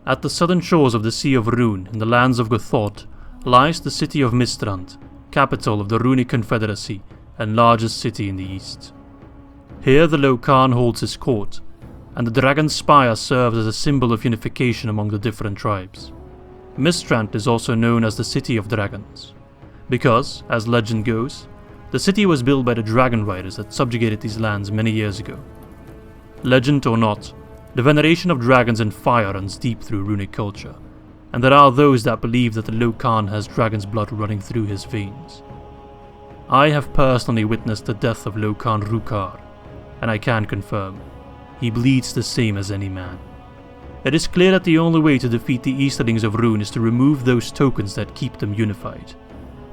At the southern shores of the Sea of Rhûn, in the lands of Gathod, lies the city of Mistrand, capital of the Rhûnnic confederacy and largest city in the east. Here the Lôke-Khan holds his court, and the dragon spire serves as a symbol of unification among the different tribes. Mistrand is also known as the City of Dragons, because, as legend goes, the city was built by the dragon riders that subjugated these lands many years ago. Legend or not, the veneration of dragons and fire runs deep through Rhûnnic culture, and there are those that believe that the Lôke-Khan has dragon's blood running through his veins. I have personally witnessed the death of Lôke-Khan Rûkar, and I can confirm, he bleeds the same as any man. It is clear that the only way to defeat the Easterlings of Rhûn is to remove those tokens that keep them unified,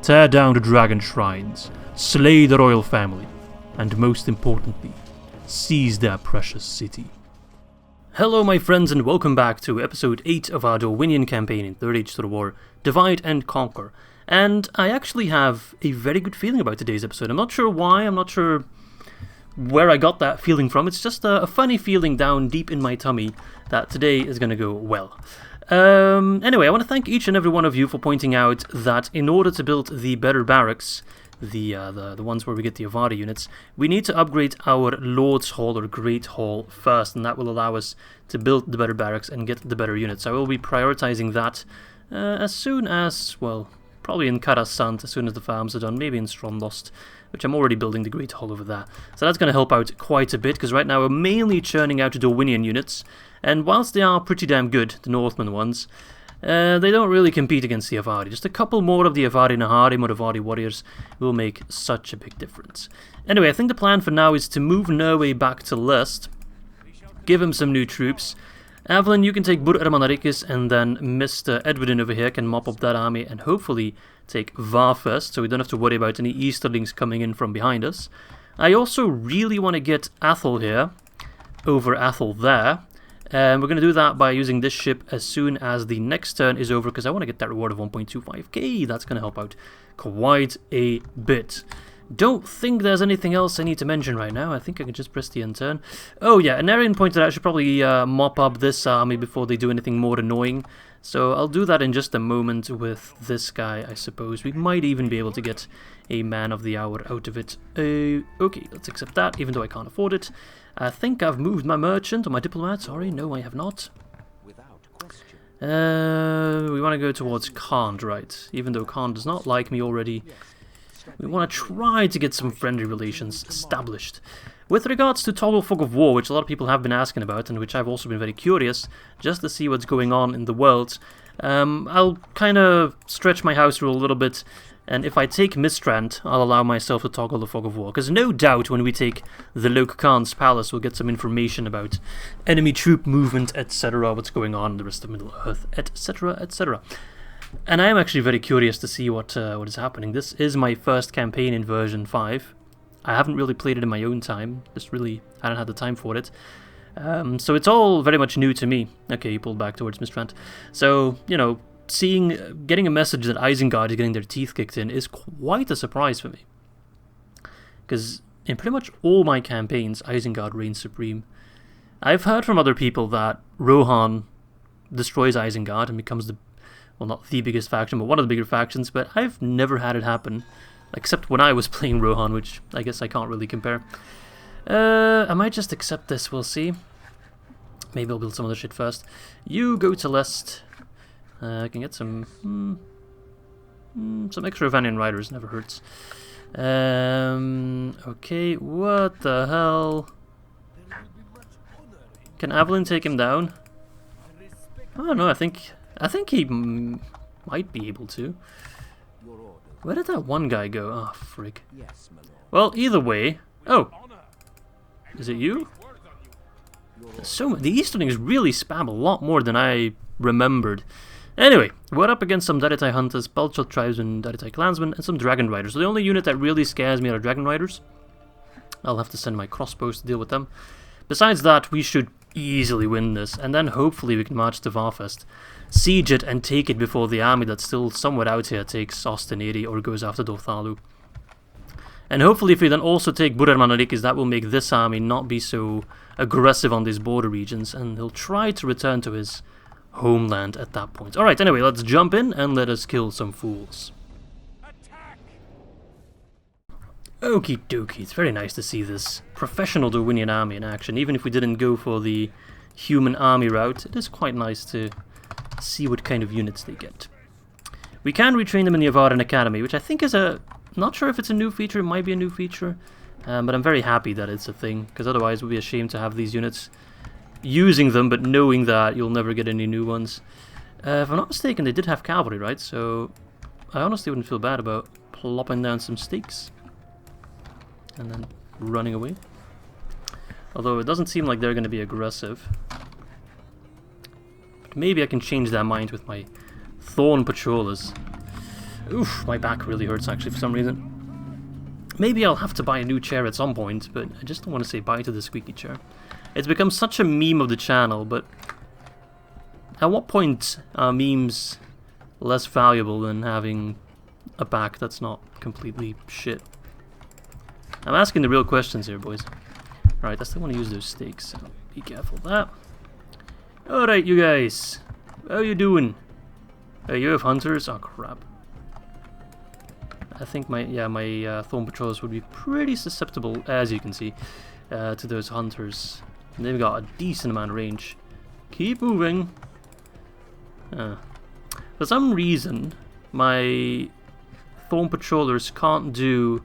tear down the dragon shrines, slay the royal family, and most importantly, seize their precious city. Hello my friends and welcome back to episode 8 of our Dorwinion campaign in Third Age to the War, Divide and Conquer. And I actually have a very good feeling about today's episode. I'm not sure why, I'm not sure where I got that feeling from. It's just a funny feeling down deep in my tummy that today is going to go well. Anyway, I want to thank each and every one of you for pointing out that in order to build the better barracks, the ones where we get the Avari units, we need to upgrade our Lord's Hall or Great Hall first, and that will allow us to build the better barracks and get the better units. I will be prioritizing that as soon as, well, probably in Karasant, as soon as the farms are done, maybe in Strondost, which I'm already building the Great Hall over there. So that's going to help out quite a bit, because right now we're mainly churning out Dorwinion units, and whilst they are pretty damn good, the Northman ones, they don't really compete against the Avari. Just a couple more of the Avari Naharim or Avari warriors will make such a big difference. Anyway, I think the plan for now is to move Norway back to Lest, give him some new troops. Evelyn, you can take Bûrh Ermanarikis, and then Mr. Edwardin over here can mop up that army and hopefully take Varfést, so we don't have to worry about any Easterlings coming in from behind us. I also really want to get Athol here over Athol there. And we're going to do that by using this ship as soon as the next turn is over, because I want to get that reward of 1.25k. That's going to help out quite a bit. Don't think there's anything else I need to mention right now. I think I can just press the end turn. Oh yeah, and Arian pointed out I should probably mop up this army before they do anything more annoying. So I'll do that in just a moment with this guy, I suppose. We might even be able to get a man of the hour out of it. Okay, let's accept that, even though I can't afford it. I think I've moved my merchant or my diplomat. Sorry, no, I have not. Without question. We want to go towards Khan, right? Even though Khan does not like me already. We want to try to get some friendly relations established. With regards to Toggle Fog of War, which a lot of people have been asking about, and which I've also been very curious, just to see what's going on in the world, I'll kind of stretch my house rule a little bit, and if I take Mistrand, I'll allow myself to toggle the Fog of War, because no doubt when we take the Lôke-Khan's palace, we'll get some information about enemy troop movement, etc., what's going on in the rest of Middle-earth, etc., etc. And I am actually very curious to see what is happening. This is my first campaign in version 5. I haven't really played it in my own time. Just really hadn't had the time for it. So it's all very much new to me. Okay, he pulled back towards Mistrand. So, you know, getting a message that Isengard is getting their teeth kicked in is quite a surprise for me. Because in pretty much all my campaigns, Isengard reigns supreme. I've heard from other people that Rohan destroys Isengard and becomes the, well, not the biggest faction, but one of the bigger factions, but I've never had it happen. Except when I was playing Rohan, which I guess I can't really compare. I might just accept this, we'll see. Maybe I'll build some other shit first. You go to Lest. I can get some extra Vanian riders, never hurts. Okay, what the hell? Can Evelyn take him down? Oh no, I think he might be able to. Where did that one guy go? Oh, frick. Well, either way... Oh! Is it you? The Easterlings really spam a lot more than I remembered. Anyway, we're up against some Daritai Hunters, Balchot Tribesmen, Daritai Clansmen, and some Dragon Riders. So the only unit that really scares me are Dragon Riders. I'll have to send my crossbows to deal with them. Besides that, we should easily win this, and then hopefully we can march to Varfést, siege it and take it before the army that's still somewhere out here takes Osteneri or goes after Dothalu. And hopefully if we then also take Bûrh Ermanarikis, that will make this army not be so aggressive on these border regions, and he'll try to return to his homeland at that point. Alright, anyway, let's jump in and let us kill some fools. Okie dokie, it's very nice to see this professional Dorwinion army in action. Even if we didn't go for the human army route, it is quite nice to see what kind of units they get. We can retrain them in the Avarran Academy, which I think is a... not sure if it's a new feature, it might be a new feature. But I'm very happy that it's a thing, because otherwise it would be a shame to have these units using them, but knowing that you'll never get any new ones. If I'm not mistaken, they did have cavalry, right? So I honestly wouldn't feel bad about plopping down some stakes and then running away. Although it doesn't seem like they're going to be aggressive. But maybe I can change their mind with my Thorn Patrollers. Oof, my back really hurts actually for some reason. Maybe I'll have to buy a new chair at some point, but I just don't want to say bye to the squeaky chair. It's become such a meme of the channel, but at what point are memes less valuable than having a back that's not completely shit? I'm asking the real questions here, boys. Alright, I still want to use those stakes, so be careful of that. Alright, you guys. How you doing? You have hunters? Oh, crap. I think my Thorn Patrollers would be pretty susceptible, as you can see, to those hunters. And they've got a decent amount of range. Keep moving. For some reason, my Thorn Patrollers can't do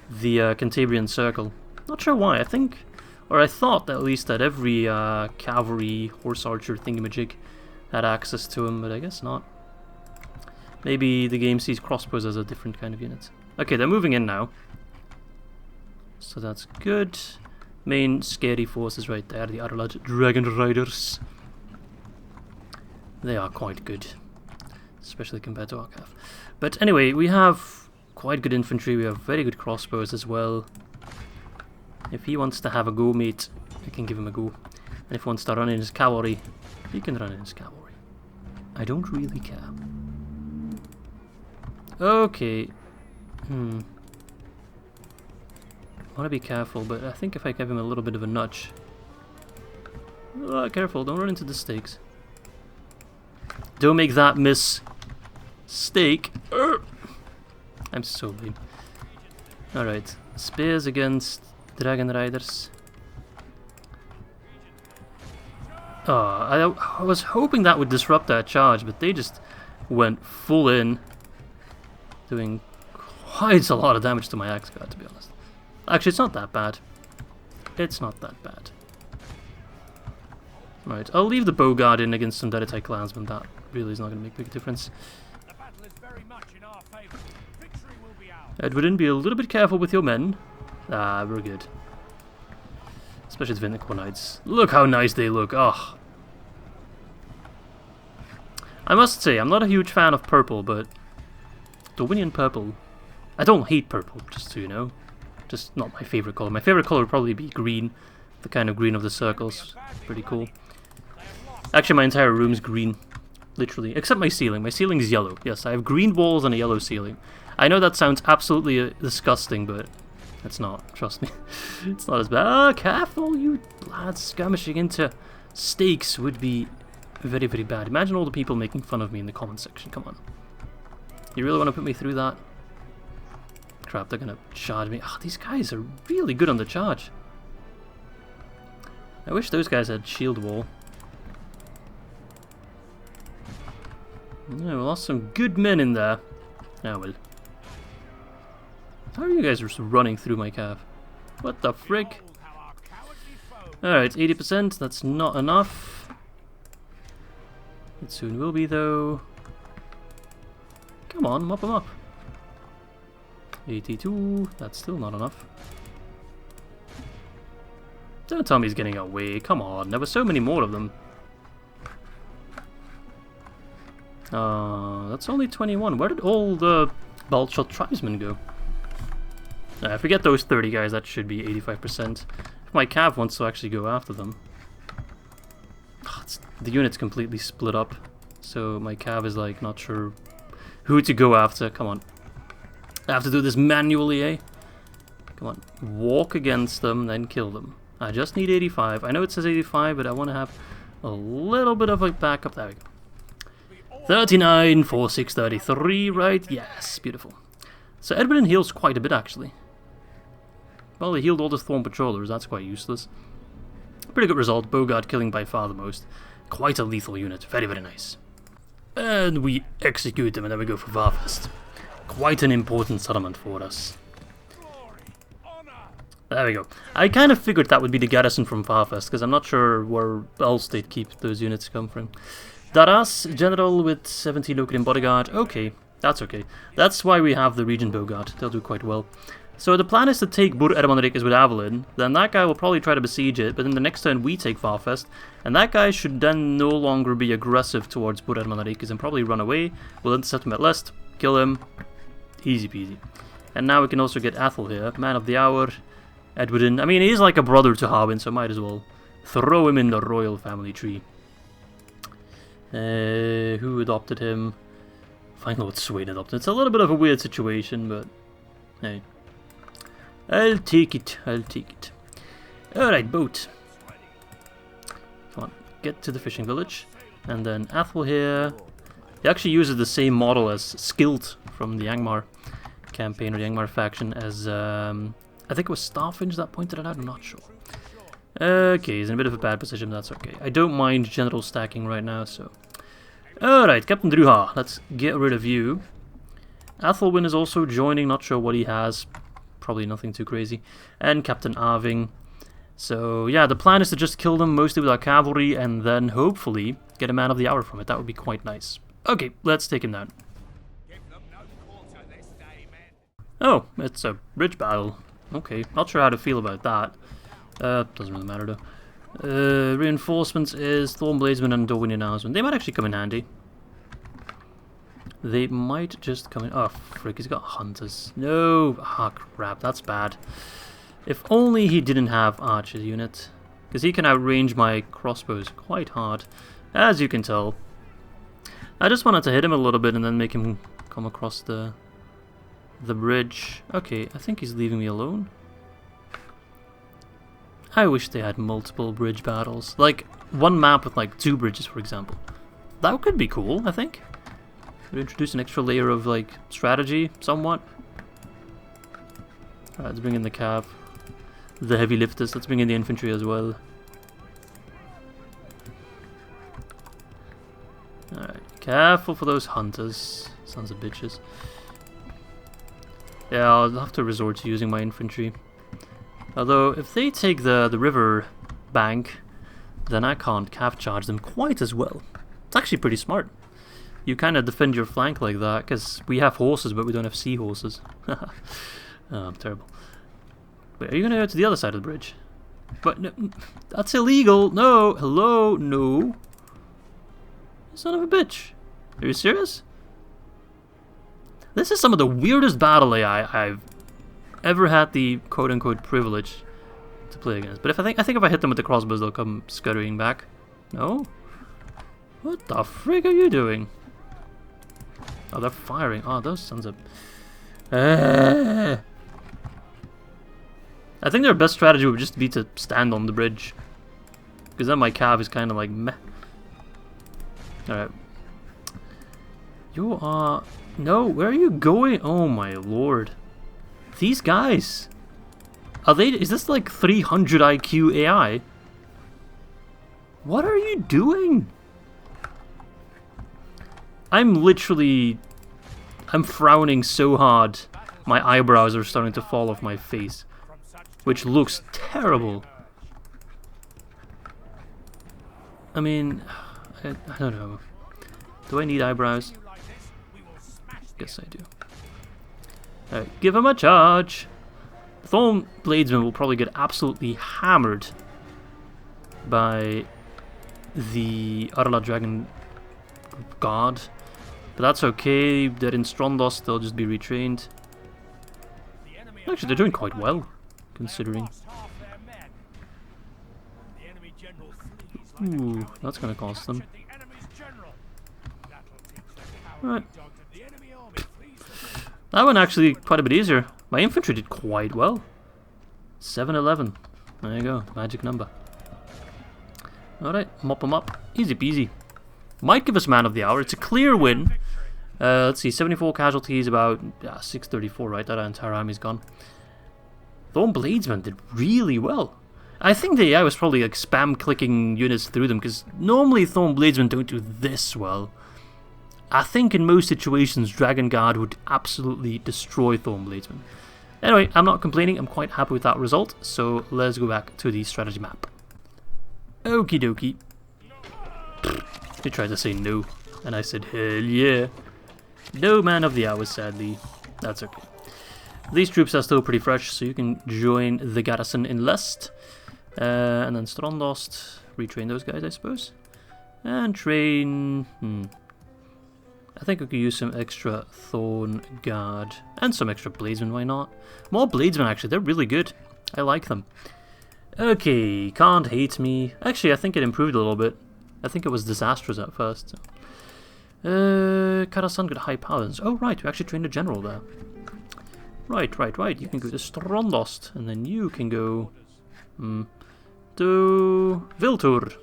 the Cantabrian Circle. Not sure why. I think, or I thought at least that every cavalry, horse archer thingamajig had access to them, but I guess not. Maybe the game sees crossbows as a different kind of unit. Okay, they're moving in now. So that's good. Main scary forces right there, the Ar-Adûnâim Dragon Riders. They are quite good, especially compared to our cav. But anyway, we have quite good infantry, we have very good crossbows as well. If he wants to have a go, mate, I can give him a go. And if he wants to run in his cavalry, he can run in his cavalry. I don't really care. Okay. I want to be careful, but I think if I give him a little bit of a nudge... careful, don't run into the stakes. Don't make that mistake. I'm so lame. Alright, spears against Dragon Riders. I was hoping that would disrupt that charge, but they just went full in, doing quite a lot of damage to my axe guard, to be honest. Actually, it's not that bad. It's not that bad. Right, I'll leave the bow guard in against some Deadite clansmen. That really is not going to make a big difference. Edwardin, be a little bit careful with your men. We're good. Especially the Vindiquanites. Look how nice they look. Oh. I must say, I'm not a huge fan of purple, but Dorwinion purple. I don't hate purple, just so you know. Just not my favorite color. My favorite color would probably be green. The kind of green of the circles. Pretty cool. Actually, my entire room's green. Literally. Except my ceiling. My ceiling's yellow. Yes, I have green walls and a yellow ceiling. I know that sounds absolutely disgusting, but it's not. Trust me. It's not as bad. Oh, careful, you lads. Skirmishing into stakes would be very, very bad. Imagine all the people making fun of me in the comment section. Come on. You really want to put me through that? Crap, they're going to charge me. Oh, these guys are really good on the charge. I wish those guys had shield wall. Yeah, we lost some good men in there. Ah, well. How are you guys just running through my cav? What the frick? Alright, 80%. That's not enough. It soon will be, though. Come on, mop them up. 82. That's still not enough. Don't tell me he's getting away. Come on, there were so many more of them. That's only 21. Where did all the Bald-Shot tribesmen go? Forget those 30 guys, that should be 85%. If my cav wants to actually go after them. The unit's completely split up, so my cav is like not sure who to go after. Come on. I have to do this manually, eh? Come on. Walk against them, then kill them. I just need 85. I know it says 85, but I want to have a little bit of a backup. There we go. 39, 46, 33, right? Yes, beautiful. So Edwin heals quite a bit, actually. Well, he healed all the Thorn Patrollers, that's quite useless. Pretty good result, Bogart killing by far the most. Quite a lethal unit, very, very nice. And we execute them, and then we go for Varfést. Quite an important settlement for us. There we go. I kind of figured that would be the garrison from Varfést, because I'm not sure where else they'd keep those units come from. Daras, general with 70 Lôke-Khan bodyguard. Okay, that's okay. That's why we have the Regent Bogart. They'll do quite well. So the plan is to take Bûrh Ermanarikis with Avalyn, then that guy will probably try to besiege it, but then the next turn we take Varfést, and that guy should then no longer be aggressive towards Bûrh Ermanarikis and probably run away. We'll intercept him at last, kill him, easy peasy. And now we can also get Athel here, man of the hour, Edwardin. I mean, he's like a brother to Harwin, so might as well throw him in the royal family tree. Who adopted him? Find out what Swain adopted. It's a little bit of a weird situation, but hey. I'll take it, I'll take it. Alright, boat. Come on, get to the fishing village. And then Athel here. He actually uses the same model as Skilled from the Angmar campaign, or the Angmar faction, as I think it was Starfinge that pointed it out, I'm not sure. Okay, he's in a bit of a bad position, but that's okay. I don't mind general stacking right now, so... Alright, Captain Druha, let's get rid of you. Athelwyn is also joining, not sure what he has. Probably nothing too crazy. And Captain Arving. So yeah, the plan is to just kill them mostly with our cavalry and then hopefully get a man of the hour from it. That would be quite nice. Okay, let's take him down. Oh, it's a bridge battle. Okay, not sure how to feel about that. Doesn't really matter though. Reinforcements is Thornbladesman and Dorwinion Houseman. They might actually come in handy. They might just come in. Oh, frick, he's got hunters. No! Ah, crap, that's bad. If only he didn't have archers unit. Because he can outrange my crossbows quite hard, as you can tell. I just wanted to hit him a little bit and then make him come across the bridge. Okay, I think he's leaving me alone. I wish they had multiple bridge battles. Like, one map with like 2 bridges, for example. That could be cool, I think. Introduce an extra layer of like strategy, somewhat. Alright, let's bring in the cav, the heavy lifters. Let's bring in the infantry as well. Alright, careful for those hunters, sons of bitches. Yeah, I'll have to resort to using my infantry. Although, if they take the river bank, then I can't cav charge them quite as well. It's actually pretty smart. You kind of defend your flank like that, because we have horses, but we don't have seahorses. Oh, I'm terrible. Wait, are you going to go to the other side of the bridge? But no, that's illegal. No, hello, no. Son of a bitch. Are you serious? This is some of the weirdest battle AI I've ever had the quote-unquote privilege to play against. But if I think if I hit them with the crossbows, they'll come scurrying back. No? What the frig are you doing? Oh, they're firing. Oh, those sons of... I think their best strategy would just be to stand on the bridge. Because then my cav is kind of like meh. Alright. You are... No, where are you going? Oh my lord. These guys. Are they... Is this like 300 IQ AI? What are you doing? I'm literally... I'm frowning so hard. My eyebrows are starting to fall off my face. Which looks terrible. I mean... I don't know. Do I need eyebrows? Guess I do. Alright, give him a charge! Thorn Bladesman will probably get absolutely hammered by the Arla Dragon God. But that's okay, they're in Strondos, they'll just be retrained. Actually, they're doing quite well, considering. Ooh, that's gonna cost them. Right. That one actually quite a bit easier. My infantry did quite well. 7-11. There you go, magic number. Alright, mop them up. Easy peasy. Might give us man of the hour. It's a clear win. Let's see, 74 casualties, about 634, right? That entire army's gone. Thorn Bladesman did really well. I think the AI was probably like spam clicking units through them, because normally Thorn Bladesmen don't do this well. I think in most situations Dragon Guard would absolutely destroy Thorn Bladesmen. Anyway, I'm not complaining, I'm quite happy with that result, so let's go back to the strategy map. Okie dokie. He tried to say no, and I said hell yeah. No man of the hour, sadly. That's okay. These troops are still pretty fresh, so you can join the garrison in Lest. And then Strandost, retrain those guys, I suppose. And train... I think we could use some extra Thorn Guard. And some extra Bladesmen, why not? More Bladesmen, actually, they're really good. I like them. Okay, can't hate me. Actually, I think it improved a little bit. I think it was disastrous at first. So. Karasan got high paladins. Oh, right, we actually trained a general there. Right. You can go to Strandost, and then you can go to Viltur.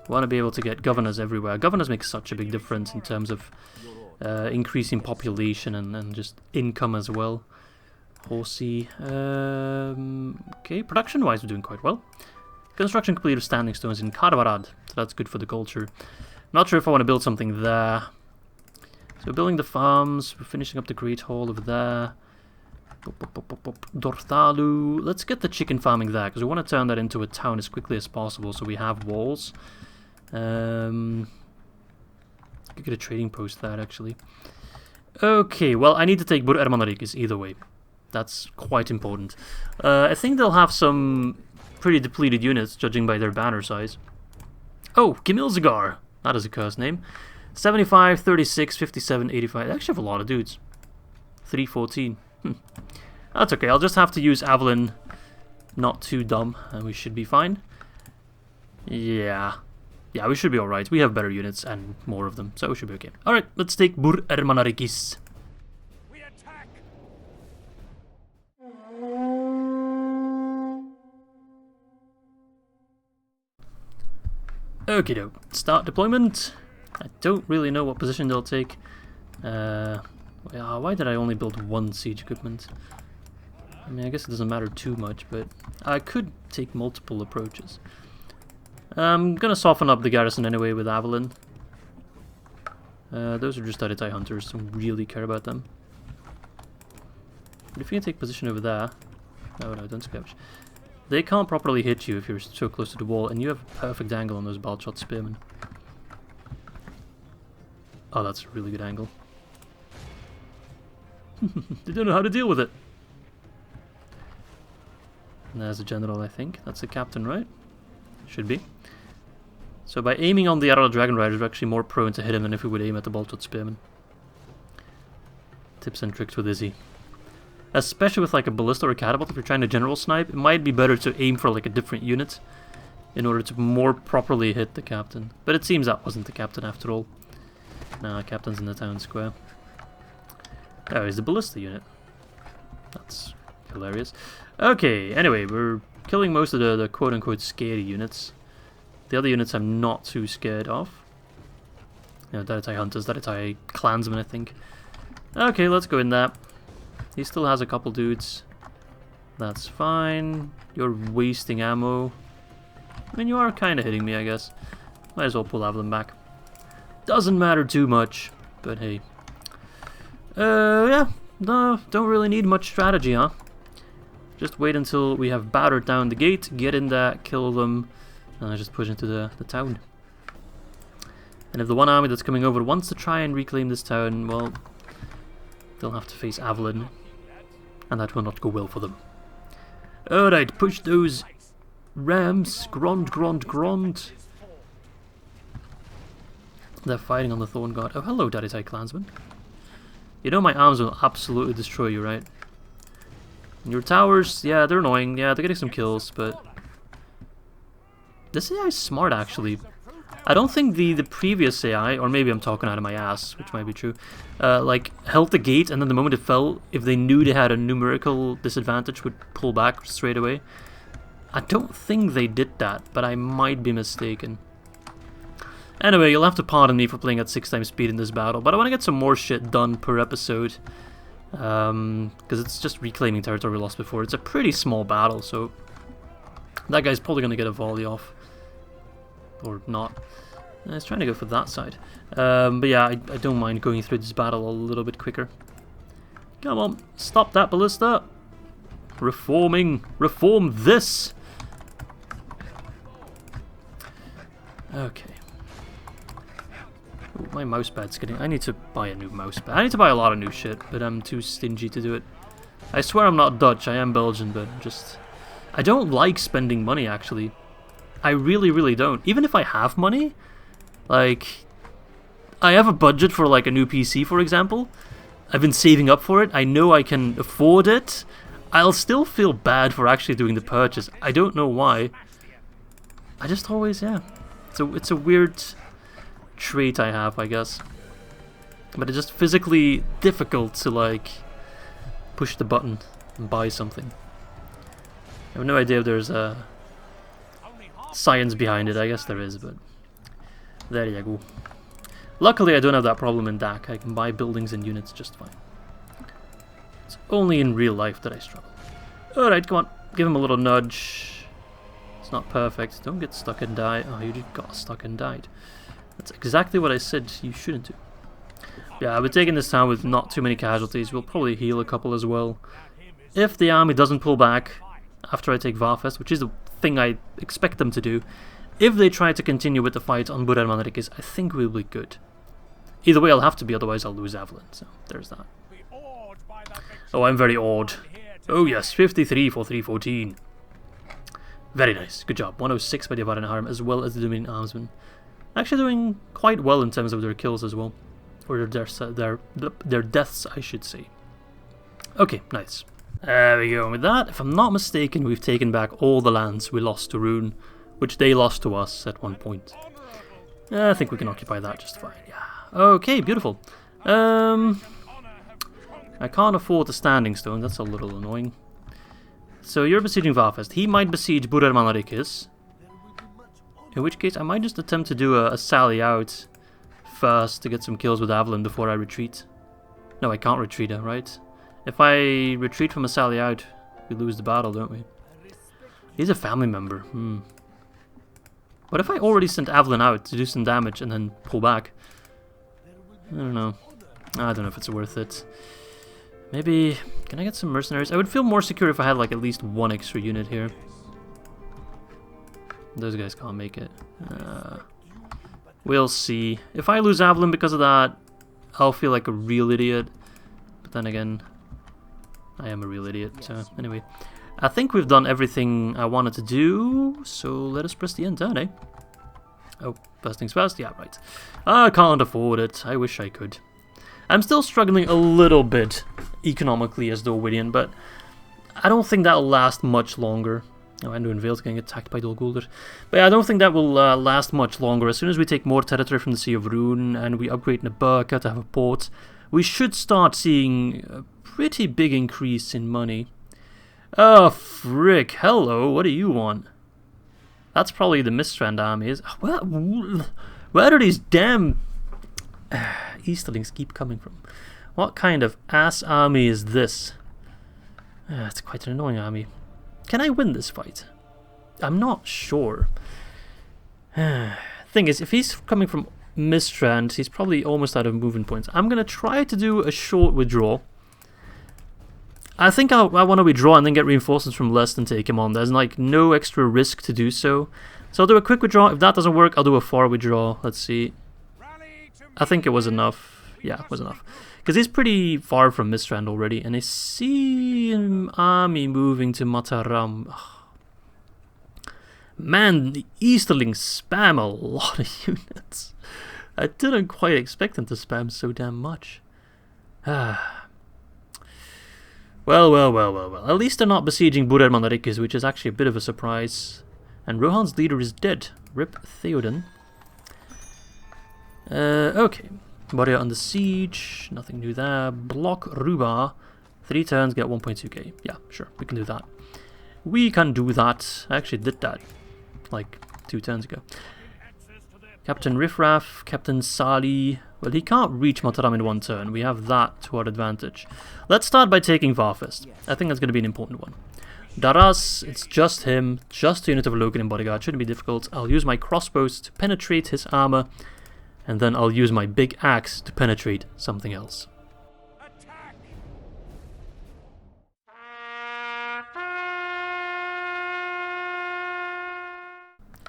Want to be able to get governors everywhere. Governors make such a big difference in terms of increasing population and just income as well. Horsey. Okay, production-wise, we're doing quite well. Construction complete of standing stones in Karvarad, so that's good for the culture. Not sure if I want to build something there. So building the farms, we're finishing up the Great Hall over there. Dorthalu. Let's get the chicken farming there, because we want to turn that into a town as quickly as possible, so we have walls. Could get a trading post there, actually. Okay, well, I need to take Bûrh Ermanarikis either way. That's quite important. I think they'll have some pretty depleted units, judging by their banner size. Oh, Kimilzagar. That is a cursed name. 75, 36, 57, 85. They actually have a lot of dudes. 314. That's okay. I'll just have to use Avalon. Not too dumb, and we should be fine. Yeah, we should be alright. We have better units and more of them, so we should be okay. Alright, let's take Bûrh Ermanarikis. We attack. Okie doke. Start deployment. I don't really know what position they'll take. Why did I only build one siege equipment? I mean, I guess it doesn't matter too much, but I could take multiple approaches. I'm gonna soften up the garrison anyway with Avalon. Those are just Daritai hunters, don't really care about them. But if you can take position over there... No, don't scavenge. They can't properly hit you if you're so close to the wall, and you have a perfect angle on those Balshot spearmen. Oh, that's a really good angle. They don't know how to deal with it. And there's a general, I think. That's the captain, right? Should be. So by aiming on the Arrow Dragon Riders, we're actually more prone to hit him than if we would aim at the Balshot spearmen. Tips and tricks with Izzy. Especially with like a ballista or a catapult, if you're trying to general snipe, it might be better to aim for like a different unit in order to more properly hit the captain. But it seems that wasn't the captain after all. Nah, captain's in the town square. Oh, he's the ballista unit. That's hilarious. Okay, anyway, we're killing most of the quote-unquote scary units. The other units I'm not too scared of. You know, Daritai hunters, Daritai clansmen, I think. Okay, let's go in there. He still has a couple dudes. That's fine. You're wasting ammo. I mean, you are kind of hitting me, I guess. Might as well pull Avalon back. Doesn't matter too much, but hey. Yeah. No, don't really need much strategy, huh? Just wait until we have battered down the gate, get in there, kill them, and just push into the town. And if the one army that's coming over wants to try and reclaim this town, well, they'll have to face Avalon, and that will not go well for them. Alright, push those rams. Grond. They're fighting on the Thorn Guard. Oh, hello, Daritai clansman. You know my arms will absolutely destroy you, right? And your towers, yeah, they're annoying. Yeah, they're getting some kills, but... This AI is smart, actually. I don't think the previous AI, or maybe I'm talking out of my ass, which might be true, like, held the gate, and then the moment it fell, if they knew they had a numerical disadvantage, would pull back straight away. I don't think they did that, but I might be mistaken. Anyway, you'll have to pardon me for playing at 6 times speed in this battle, but I want to get some more shit done per episode. Because it's just reclaiming territory we lost before. It's a pretty small battle, so that guy's probably going to get a volley off. Or not. He's trying to go for that side. But yeah, I don't mind going through this battle a little bit quicker. Come on, stop that ballista! Reform this! Okay. Ooh, my mousepad's getting... I need to buy a new mousepad. I need to buy a lot of new shit, but I'm too stingy to do it. I swear I'm not Dutch, I am Belgian, but just... I don't like spending money, actually. I really, really don't. Even if I have money, like... I have a budget for, like, a new PC, for example. I've been saving up for it. I know I can afford it. I'll still feel bad for actually doing the purchase. I don't know why. I just always, yeah. It's a weird trait I have, I guess. But it's just physically difficult to, like, push the button and buy something. I have no idea if there's a science behind it. I guess there is, but there you go. Luckily, I don't have that problem in DAC. I can buy buildings and units just fine. It's only in real life that I struggle. Alright, come on. Give him a little nudge. It's not perfect. Don't get stuck and die. Oh, you just got stuck and died. That's exactly what I said you shouldn't do. Yeah, we're taking this town with not too many casualties. We'll probably heal a couple as well. If the army doesn't pull back after I take Varfést, which is the thing I expect them to do, if they try to continue with the fight on Bûrh Ermanarikis, I think we'll be good. Either way, I'll have to be, otherwise I'll lose Avalon, so there's that. Oh, I'm very awed. Oh yes, 53 for 314. Very nice, good job. 106 by the Arnhem, as well as the Dominion Armsmen. Actually doing quite well in terms of their kills as well. Or their deaths, I should say. Okay, nice. There we go. With that, if I'm not mistaken, we've taken back all the lands we lost to Rhûn, which they lost to us at one point. I think we can occupy that just fine, yeah. Okay, beautiful. I can't afford the standing stone, that's a little annoying. So you're besieging Varfést. He might besiege Bûrh Ermanarikis. In which case, I might just attempt to do a sally out first to get some kills with Avalon before I retreat. No, I can't retreat, right? If I retreat from a sally out, we lose the battle, don't we? He's a family member. What if I already sent Avalon out to do some damage and then pull back? I don't know. I don't know if it's worth it. Maybe... Can I get some mercenaries? I would feel more secure if I had like at least one extra unit here. Those guys can't make it. We'll see. If I lose Avalon because of that, I'll feel like a real idiot. But then again, I am a real idiot. So anyway, I think we've done everything I wanted to do. So let us press the end turn, eh? Oh, first things first? Yeah, right. I can't afford it. I wish I could. I'm still struggling a little bit economically as Dorwinion, but I don't think that'll last much longer. Oh, Anduin Vale's getting attacked by Dol Guldur. But yeah, I don't think that will last much longer. As soon as we take more territory from the Sea of Rhûn and we upgrade Naburka to have a port, we should start seeing a pretty big increase in money. Oh, frick. Hello, what do you want? That's probably the Mistrand armies. Where do these damn Easterlings keep coming from? What kind of ass army is this? It's quite an annoying army. Can I win this fight? I'm not sure. Thing is, if he's coming from Mistrand, he's probably almost out of movement points. I'm going to try to do a short withdrawal. I think I want to withdraw and then get reinforcements from Lest and take him on. There's like no extra risk to do so. So I'll do a quick withdrawal. If that doesn't work, I'll do a far withdrawal. Let's see. I think it was enough. Yeah, it was enough. Because he's pretty far from Mistrand already. And I see an army moving to Mataram. Ugh. Man, the Easterlings spam a lot of units. I didn't quite expect them to spam so damn much. Well. At least they're not besieging Bûrh Ermanarikis, which is actually a bit of a surprise. And Rohan's leader is dead. Rip Theoden. Okay. Warrior under siege. Nothing new there. Block Ruba. 3 turns, get 1.2k. Yeah, sure. We can do that. We can do that. I actually did that like 2 turns ago. Captain Riffraff, Captain Sali. Well, he can't reach Mataram in 1 turn. We have that to our advantage. Let's start by taking Varfést. I think that's going to be an important one. Daras, it's just him. Just a unit of Lôke-Khan bodyguard. Shouldn't be difficult. I'll use my crossbows to penetrate his armor. And then I'll use my big axe to penetrate something else. Attack!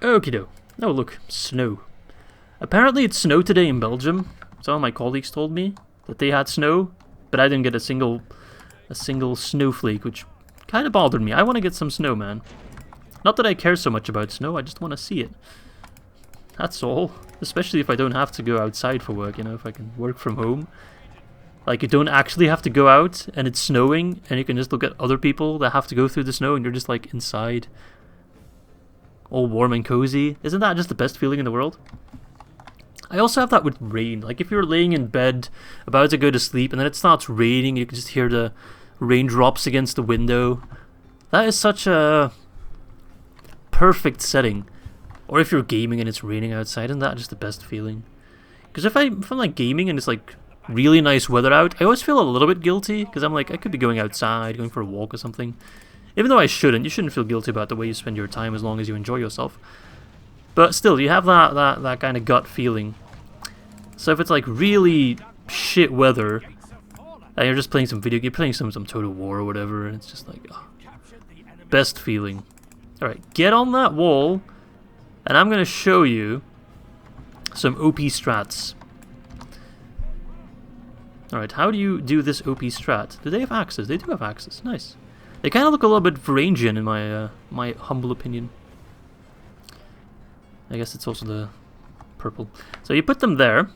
Okie doke. Oh look, snow. Apparently it's snow today in Belgium. Some of my colleagues told me that they had snow, but I didn't get a single snowflake, which kind of bothered me. I want to get some snow, man. Not that I care so much about snow, I just want to see it. That's all. Especially if I don't have to go outside for work, you know, if I can work from home. Like, you don't actually have to go out and it's snowing and you can just look at other people that have to go through the snow and you're just like inside. All warm and cozy. Isn't that just the best feeling in the world? I also have that with rain. Like, if you're laying in bed, about to go to sleep, and then it starts raining, you can just hear the raindrops against the window. That is such a perfect setting. Or if you're gaming and it's raining outside, isn't that just the best feeling? Because if I'm like gaming and it's like really nice weather out, I always feel a little bit guilty, because I'm like, I could be going outside, going for a walk or something. Even though I shouldn't. You shouldn't feel guilty about the way you spend your time as long as you enjoy yourself. But still, you have that kind of gut feeling. So if it's like really shit weather, and you're just playing some video, you're playing some Total War or whatever, and it's just like, oh, best feeling. Alright, get on that wall, and I'm going to show you some OP strats. Alright, how do you do this OP strat? Do they have axes? They do have axes. Nice. They kind of look a little bit Varangian in my my humble opinion. I guess it's also the purple. So you put them there.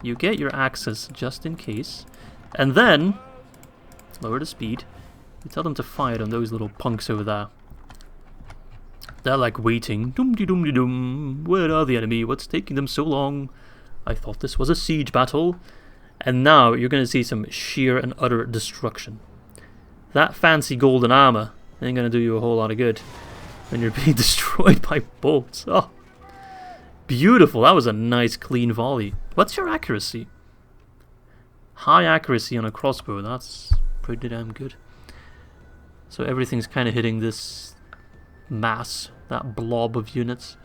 You get your axes just in case. And then lower the speed. You tell them to fire on those little punks over there. They're like waiting. Dum-de-dum-de-dum. Where are the enemy? What's taking them so long? I thought this was a siege battle. And now you're going to see some sheer and utter destruction. That fancy golden armor ain't going to do you a whole lot of good when you're being destroyed by bolts. Oh, beautiful. That was a nice clean volley. What's your accuracy? High accuracy on a crossbow. That's pretty damn good. So everything's kind of hitting this mass, that blob of units.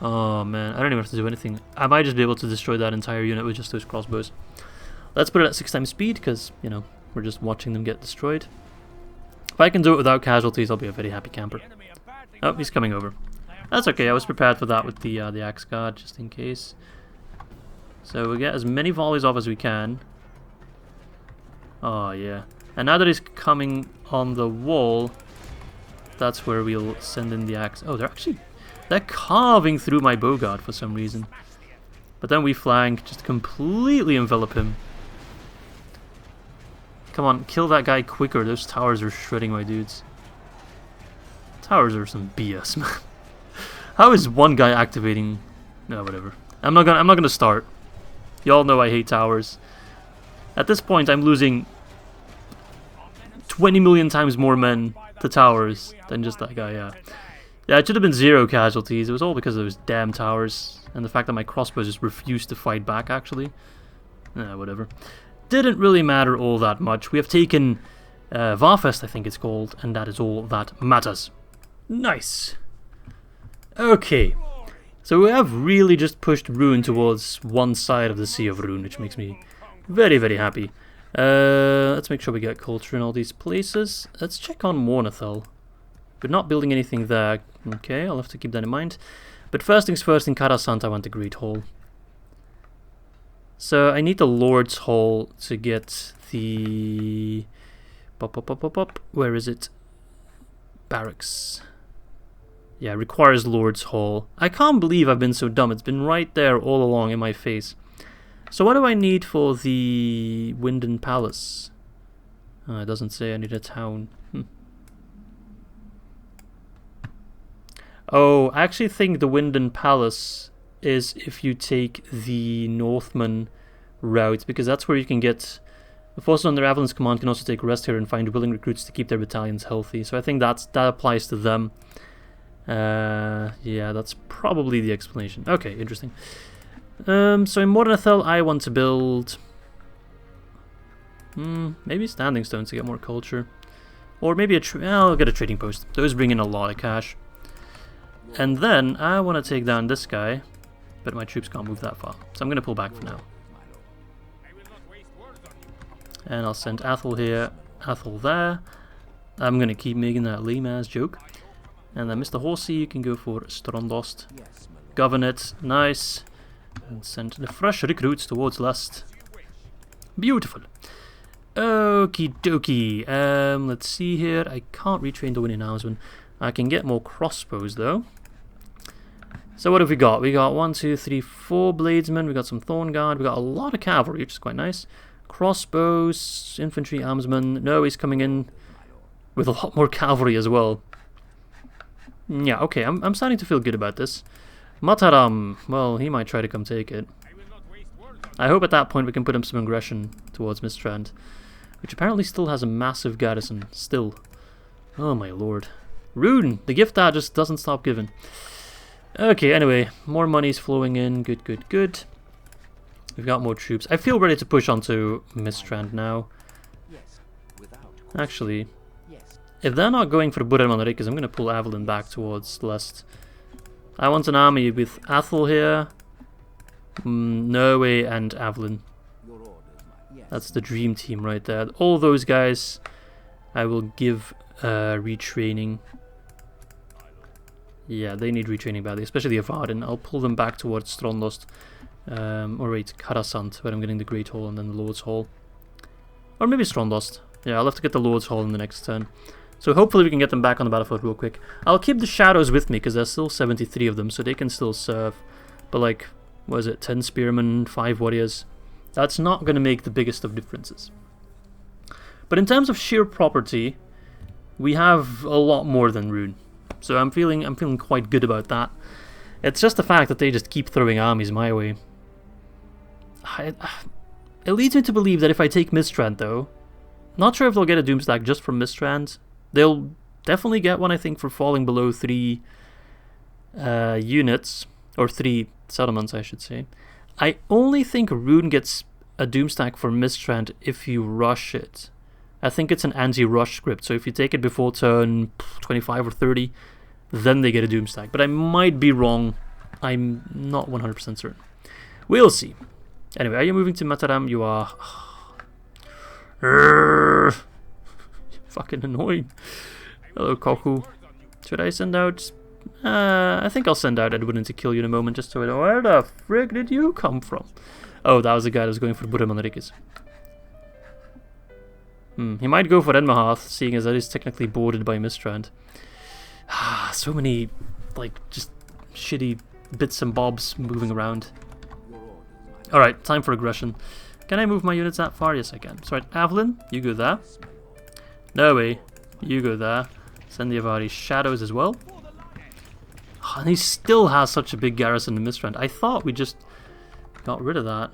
Oh man, I don't even have to do anything. I might just be able to destroy that entire unit with just those crossbows. Let's put it at 6 times speed, because, you know, we're just watching them get destroyed. If I can do it without casualties, I'll be a very happy camper. Oh, he's coming over. That's okay, I was prepared for that with the axe guard, just in case. So we'll get as many volleys off as we can. Oh yeah. And now that he's coming on the wall, that's where we'll send in the axe. Oh, they're carving through my bowguard for some reason. But then we flank, just completely envelop him. Come on, kill that guy quicker. Those towers are shredding my dudes. Towers are some BS, man. How is one guy activating? No, whatever. I'm not gonna start. Y'all know I hate towers. At this point, I'm losing 20 million times more men to towers than just that guy. Yeah, it should have been 0 casualties. It was all because of those damn towers and the fact that my crossbows just refused to fight back. Actually, whatever. Didn't really matter all that much. We have taken Varfést, I think it's called, and that is all that matters. Nice. Okay, so we have really just pushed Rhûn towards one side of the Sea of Rhûn, which makes me very, very happy. Let's make sure we get culture in all these places. Let's check on Warnathel. We're not building anything there. Okay, I'll have to keep that in mind. But first things first, in Karasant I want the Great Hall. So I need the Lord's Hall to get the... Where is it? Barracks. Yeah, requires Lord's Hall. I can't believe I've been so dumb. It's been right there all along in my face. So what do I need for the Winden Palace? Oh, it doesn't say. I need a town. Oh, I actually think the Winden Palace is if you take the Northman route, because that's where you can get The forces under Avalon's command can also take rest here and find willing recruits to keep their battalions healthy. So I think that applies to them. Yeah, that's probably the explanation. Okay, interesting. So in Mordenethel, I want to build... maybe standing stones to get more culture. Or maybe I'll get a trading post. Those bring in a lot of cash. And then I want to take down this guy. But my troops can't move that far. So I'm going to pull back for now. And I'll send Athel here, Athel there. I'm going to keep making that lame-ass joke. And then Mr. Horsey, you can go for Strondost. Govern it, nice. And send the fresh recruits towards Lust. Beautiful. Okie dokie. Let's see here. I can't retrain Dorwinion Housman. I can get more crossbows though. So what have we got? We got 1, 2, 3, 4 bladesmen. We got some thorn guard. We got a lot of cavalry, which is quite nice. Crossbows, infantry, armsmen. No, he's coming in with a lot more cavalry as well. Yeah, okay, I'm starting to feel good about this. Mataram, well, he might try to come take it. I hope at that point we can put him some aggression towards Mistrand, which apparently still has a massive garrison. Still. Oh my lord. Rhûn, the gift dad just doesn't stop giving. Okay, anyway, more money's flowing in. Good, good, good. We've got more troops. I feel ready to push onto Mistrand now. Actually, if they're not going for Bûrh Ermanarikis, I'm going to pull Avalon back towards Lust. I want an army with Athel here, Norway and Avalon. That's the dream team right there. All those guys I will give retraining. Yeah, they need retraining badly, especially Varden. I'll pull them back towards Strondost. Or wait, Karasant, where I'm getting the Great Hall and then the Lord's Hall. Or maybe Strondost. Yeah, I'll have to get the Lord's Hall in the next turn. So hopefully we can get them back on the battlefield real quick. I'll keep the Shadows with me, because there's still 73 of them, so they can still serve. But like, what is it, 10 Spearmen, 5 Warriors? That's not going to make the biggest of differences. But in terms of sheer property, we have a lot more than Rhûn. So I'm feeling quite good about that. It's just the fact that they just keep throwing armies my way. It leads me to believe that if I take Mistrand though, not sure if they'll get a Doomstack just from Mistrand. They'll definitely get one, I think, for falling below 3 units, or 3 settlements I should say. I only think Rhûn gets a Doomstack for Mistrand if you rush it. I think it's an anti-rush script, so if you take it before turn 25 or 30, then they get a Doomstack. But I might be wrong. I'm not 100% certain. We'll see. Anyway, are you moving to Mataram? You are. Fucking annoying. Hello, Koku. Should I send out... I think I'll send out Edwin to kill you in a moment, just so I know where the frick did you come from? Oh, that was the guy that was going for Bûrh Ermanarikis. He might go for Enmaharth, seeing as that is technically bordered by Mistrand. So many, like, just shitty bits and bobs moving around. Alright, time for aggression. Can I move my units that far? Yes, I can. So, right, Avalon, you go there. No way, you go there. Send the Avari Shadows as well. And he still has such a big garrison in Mistrand. I thought we just got rid of that.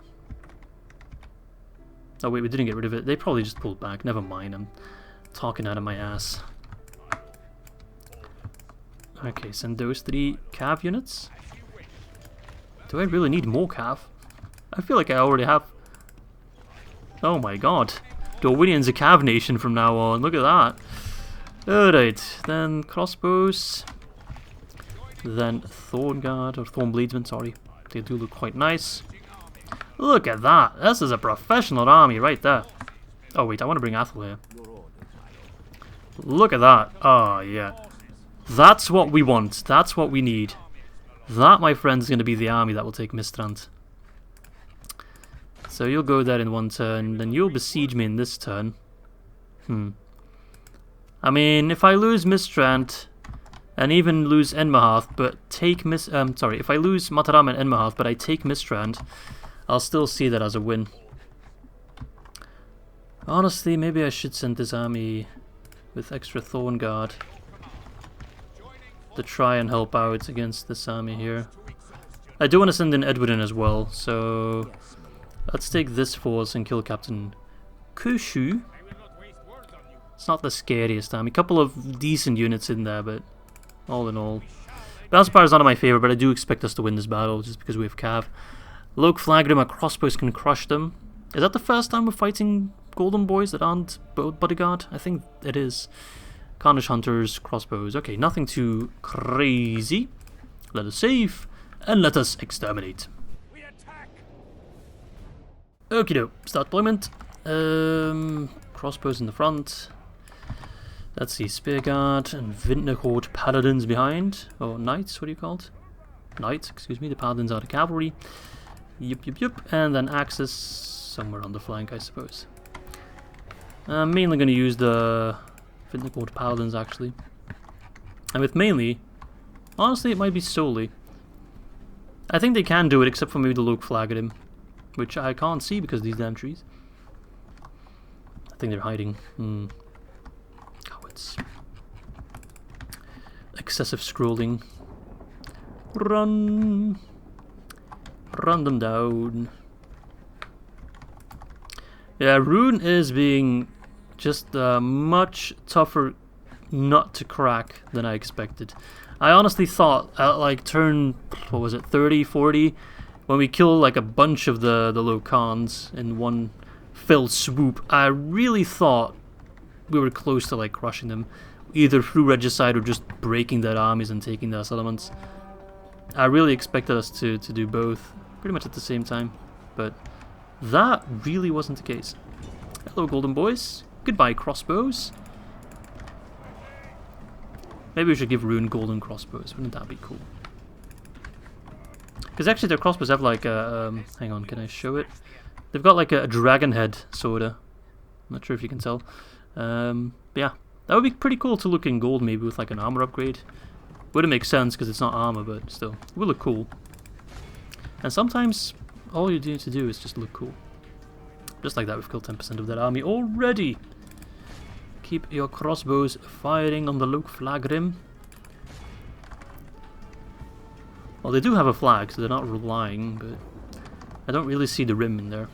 Oh wait, we didn't get rid of it. They probably just pulled back. Never mind, I'm talking out of my ass. Okay, send those 3 cav units. Do I really need more cav? I feel like I already have... Oh my god. Dorwinion's a cav nation from now on. Look at that. Alright, then crossbows. Then Thorn Guard, or Thorn Bladesmen, sorry. They do look quite nice. Look at that. This is a professional army right there. Oh wait, I want to bring Athel here. Look at that. Oh yeah. That's what we want. That's what we need. That, my friend, is going to be the army that will take Mistrand. So you'll go there in 1 turn, then you'll besiege me in this turn. I mean, if I lose Mistrand, and even lose Enmaharth, but take if I lose Mataram and Enmaharth, but I take Mistrand, I'll still see that as a win. Honestly, maybe I should send this army with extra Thorn Guard to try and help out against this army here. I do want to send in Edwin as well, so let's take this force and kill Captain Kushu. It's not the scariest army. A couple of decent units in there, but all in all. Valspar is not my favourite, but I do expect us to win this battle just because we have Cav. Lôke-Khan, our crossbows can crush them. Is that the first time we're fighting Golden Boys that aren't bodyguard? I think it is. Carnage Hunters, crossbows. Okay, nothing too crazy. Let us save, and let us exterminate. We attack. Okie doke, start deployment. Crossbows in the front. Let's see, Spearguard and Vintner Horde Paladins behind. Or Knights, what do you call it? Knights, excuse me, the Paladins are the cavalry. Yup. And then Axis somewhere on the flank, I suppose. I'm mainly going to use the Vintner Horde Paladins, actually. And with mainly, honestly, it might be solely. I think they can do it, except for maybe the Lôke-Khan, which I can't see because of these damn trees. I think they're hiding. Cowards. Excessive scrolling. Run! Run them down. Yeah, Rhûn is being just much tougher nut to crack than I expected. I honestly thought at like turn, what was it, 30, 40, when we kill like a bunch of the Lôke-Khans in one fell swoop, I really thought we were close to like crushing them, either through regicide or just breaking their armies and taking their settlements. I really expected us to do both pretty much at the same time, but that really wasn't the case. Hello, Golden Boys. Goodbye, crossbows. Maybe we should give Rhûn golden crossbows. Wouldn't that be cool? Because actually their crossbows have like a... hang on, can I show it? They've got like a dragon head, sorta. I'm not sure if you can tell. But yeah, that would be pretty cool to look in gold maybe with like an armor upgrade. Wouldn't make sense because it's not armor, but still. It would look cool. And sometimes all you need to do is just look cool. Just like that, we've killed 10% of that army already. Keep your crossbows firing on the Lôke-Khan. Well, they do have a flag, so they're not relying, but I don't really see the rim in there.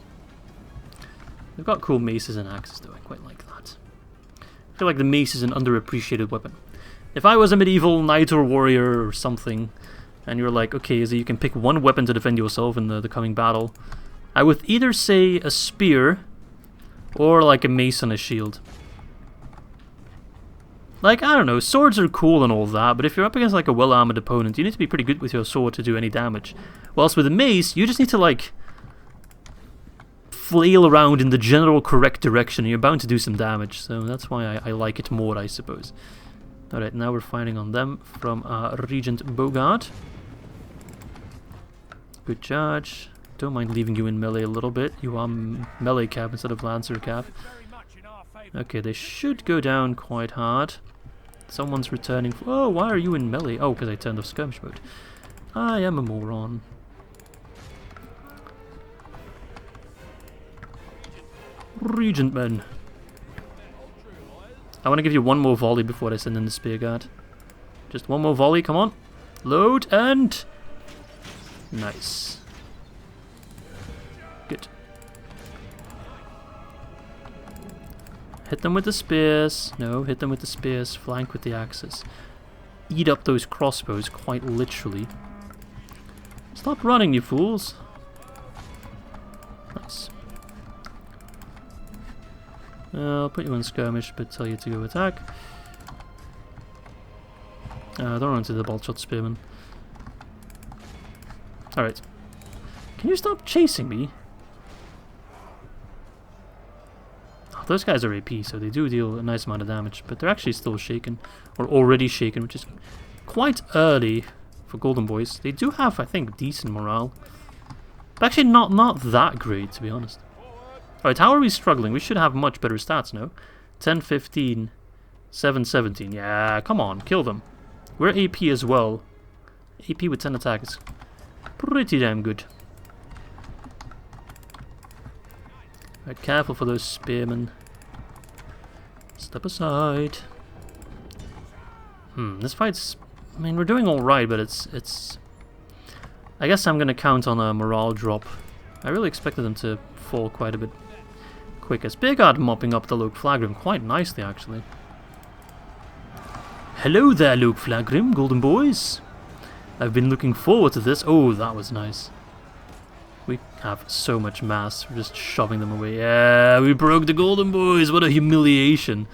They've got cool maces and axes, though. I quite like that. I feel like the mace is an underappreciated weapon. If I was a medieval knight or warrior or something, and you're like, okay, Izzy, you can pick one weapon to defend yourself in the coming battle, I would either say a spear or like a mace and a shield. Like, I don't know, swords are cool and all that, but if you're up against like a well-armored opponent, you need to be pretty good with your sword to do any damage. Whilst with a mace, you just need to like flail around in the general correct direction and you're bound to do some damage. So that's why I like it more, I suppose. Alright, now we're fighting on them from Regent Bogard. Good charge. Don't mind leaving you in melee a little bit. You are melee cap instead of lancer cap. Okay, they should go down quite hard. Someone's returning. Oh, why are you in melee? Oh, because I turned off skirmish mode. I am a moron. Regent men. I want to give you one more volley before I send in the Spearguard. Just one more volley, come on. Load and... nice. Good. Hit them with the spears. No, hit them with the spears. Flank with the axes. Eat up those crossbows, quite literally. Stop running, you fools. Nice. I'll put you on skirmish, but tell you to go attack. Don't run into the bolt shot spearman. Alright. Can you stop chasing me? Oh, those guys are AP, so they do deal a nice amount of damage, but they're actually still shaken. Or already shaken, which is quite early for Golden Boys. They do have, I think, decent morale. But actually not that great, to be honest. Alright, how are we struggling? We should have much better stats, no? 10, 15, 7, 17. Yeah, come on, kill them. We're AP as well. AP with 10 attacks. Pretty damn good. Alright, careful for those spearmen. Step aside. This fight's... I mean, we're doing alright, but it's... I guess I'm gonna count on a morale drop. I really expected them to fall quite a bit quick. As Spearguard mopping up the Lôke-Flagrim quite nicely, actually. Hello there, Lôke-Flagrim, golden boys. I've been looking forward to this. Oh, that was nice. We have so much mass. We're just shoving them away. Yeah, we broke the golden boys. What a humiliation.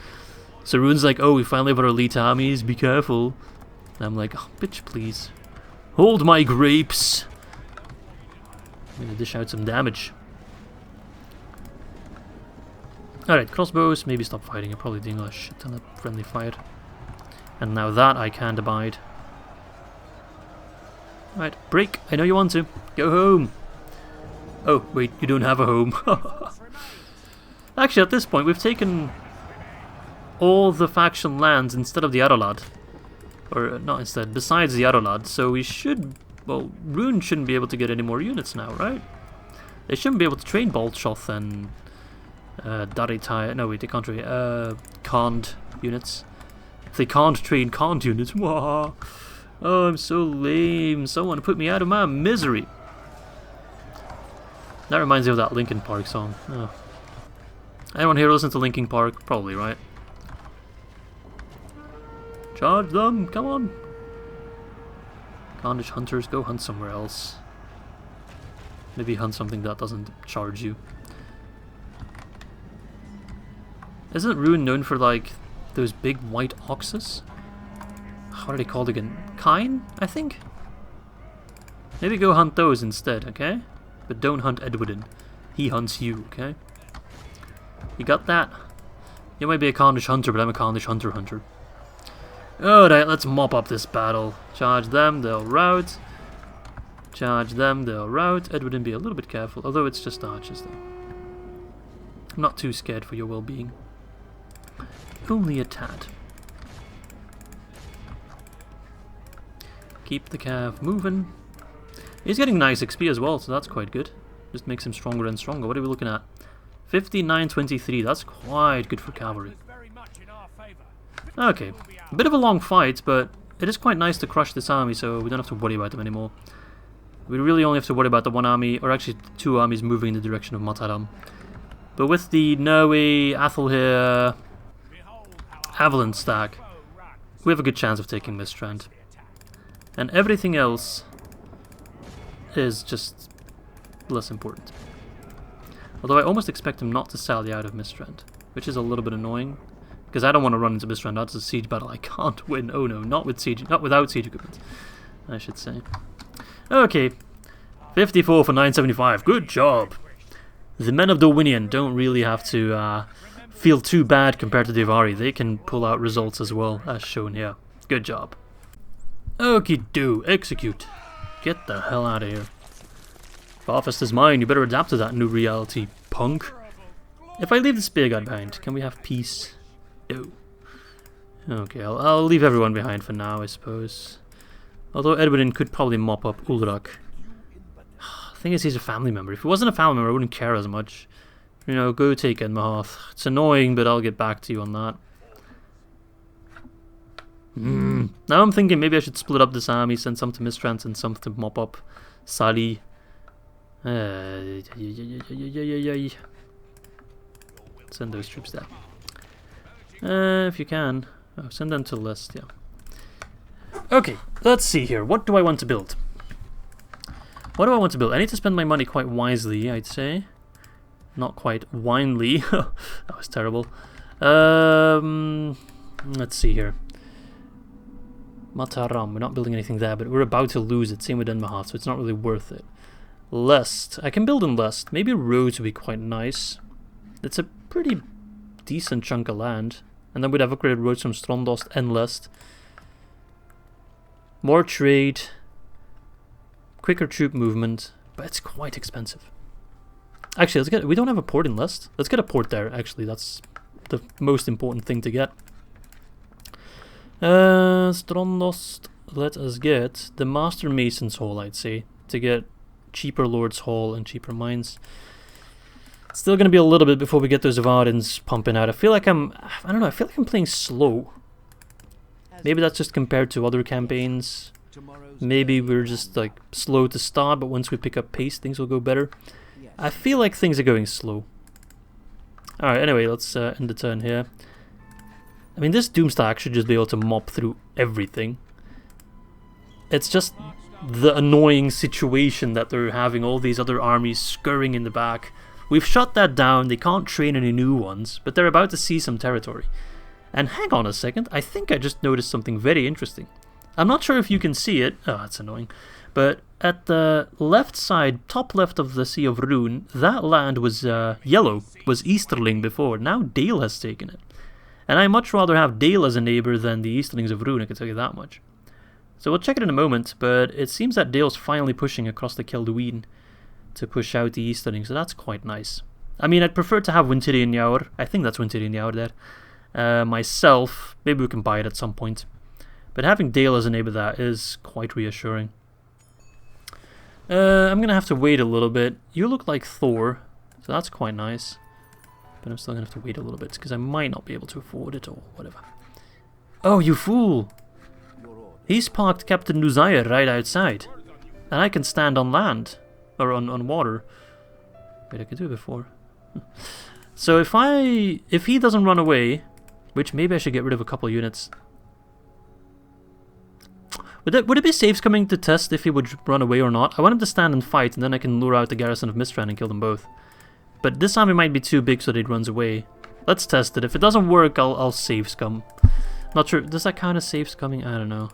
So Rhûn's like, oh, we finally have our elite armies. Be careful. And I'm like, oh, bitch, please. Hold my grapes. I'm gonna dish out some damage. Alright, crossbows. Maybe stop fighting. You're probably doing a shit ton of friendly fire. And now that I can't abide. Alright, break. I know you want to. Go home. Oh, wait, you don't have a home. Actually, at this point, we've taken all the faction lands instead of the Aralad. Or, not instead, besides the Aralad. So we should... Well, Rhûn shouldn't be able to get any more units now, right? They shouldn't be able to train Boltshoth and... Daritai... No, wait, they can't train... Khand units. They can't train Khand units. Wah. Oh, I'm so lame. Someone put me out of my misery. That reminds me of that Linkin Park song. Oh. Anyone here listen to Linkin Park? Probably, right? Charge them! Come on! Khandish hunters, go hunt somewhere else. Maybe hunt something that doesn't charge you. Isn't Rhûn known for, like, those big white oxes? What are they called again? Kine, I think? Maybe go hunt those instead, okay? But don't hunt Edwardin. He hunts you, okay? You got that? You might be a Khandish hunter, but I'm a Khandish hunter. Alright, let's mop up this battle. Charge them, they'll rout. Charge them, they'll rout. Edwardin, be a little bit careful, although it's just archers though. I'm not too scared for your well-being. Only a tad. Keep the cav moving. He's getting nice XP as well, so that's quite good. Just makes him stronger and stronger. What are we looking at? 59-23, that's quite good for cavalry. Okay, a bit of a long fight, but it is quite nice to crush this army, so we don't have to worry about them anymore. We really only have to worry about the one army, or actually two armies moving in the direction of Mataram. But with the Noe, Athelhir, Avalanche stack, we have a good chance of taking Mistrand. And everything else is just less important. Although I almost expect him not to sally out of Mistrand, which is a little bit annoying, because I don't want to run into Mistrand. That's a siege battle I can't win. Oh no, not without siege equipment, I should say. Okay, 54 for 975. Good job. The men of Dorwinion don't really have to feel too bad compared to the Avari. They can pull out results as well, as shown here. Good job. Okie do, execute. Get the hell out of here. Varfést is mine, you better adapt to that new reality, punk. If I leave the Spearguard behind, can we have peace? No. Okay, I'll leave everyone behind for now, I suppose. Although Edwardin could probably mop up Ulrak. Thing is, he's a family member. If he wasn't a family member, I wouldn't care as much. You know, go take Enmahath. It's annoying, but I'll get back to you on that. Now I'm thinking maybe I should split up this army, send some to Mistrand and some to mop up Sali. Send those troops there. If you can. Oh, send them to the list, yeah. Okay, let's see here. What do I want to build? What do I want to build? I need to spend my money quite wisely, I'd say. Not quite winely. That was terrible. Let's see here. Mataram, we're not building anything there, but we're about to lose it. Same with Enmahath, so it's not really worth it. Lest, I can build in Lest. Maybe roads would be quite nice. It's a pretty decent chunk of land. And then we'd have upgraded roads from Strondost and Lest. More trade. Quicker troop movement. But it's quite expensive. Actually, let's get... We don't have a port in Lest. Let's get a port there, actually. That's the most important thing to get. Strondost, let us get the Master Mason's Hall, I'd say, to get cheaper Lord's Hall and cheaper mines. It's still going to be a little bit before we get those Vardens pumping out. I feel like I don't know, I feel like I'm playing slow. Maybe that's just compared to other campaigns. Maybe we're just like slow to start, but once we pick up pace, things will go better. I feel like things are going slow. Alright, anyway, let's end the turn here. I mean, this Doomstack should just be able to mop through everything. It's just the annoying situation that they're having all these other armies scurrying in the back. We've shut that down, they can't train any new ones, but they're about to seize some territory. And hang on a second, I think I just noticed something very interesting. I'm not sure if you can see it, oh that's annoying, but at the left side, top left of the Sea of Rhûn, that land was yellow, was Easterling before, now Dale has taken it. And I much rather have Dale as a neighbour than the Easterlings of Rhûn, I can tell you that much. So we'll check it in a moment, but it seems that Dale's finally pushing across the Celduin to push out the Easterlings, so that's quite nice. I mean, I'd prefer to have Wintirian Yaur, I think that's Wintirian Yaur there, myself. Maybe we can buy it at some point. But having Dale as a neighbour that is quite reassuring. I'm going to have to wait a little bit. You look like Thor, so that's quite nice. But I'm still going to have to wait a little bit, because I might not be able to afford it or whatever. Oh, you fool! He's parked Captain Nuzaya right outside. And I can stand on land. Or on water. Wait, I could do it before. So if he doesn't run away, which maybe I should get rid of a couple units. Would it be safe coming to test if he would run away or not? I want him to stand and fight, and then I can lure out the garrison of Mistrand and kill them both. But this army might be too big so that he runs away. Let's test it. If it doesn't work, I'll save scum. Not sure. Does that count as save scumming? I don't know.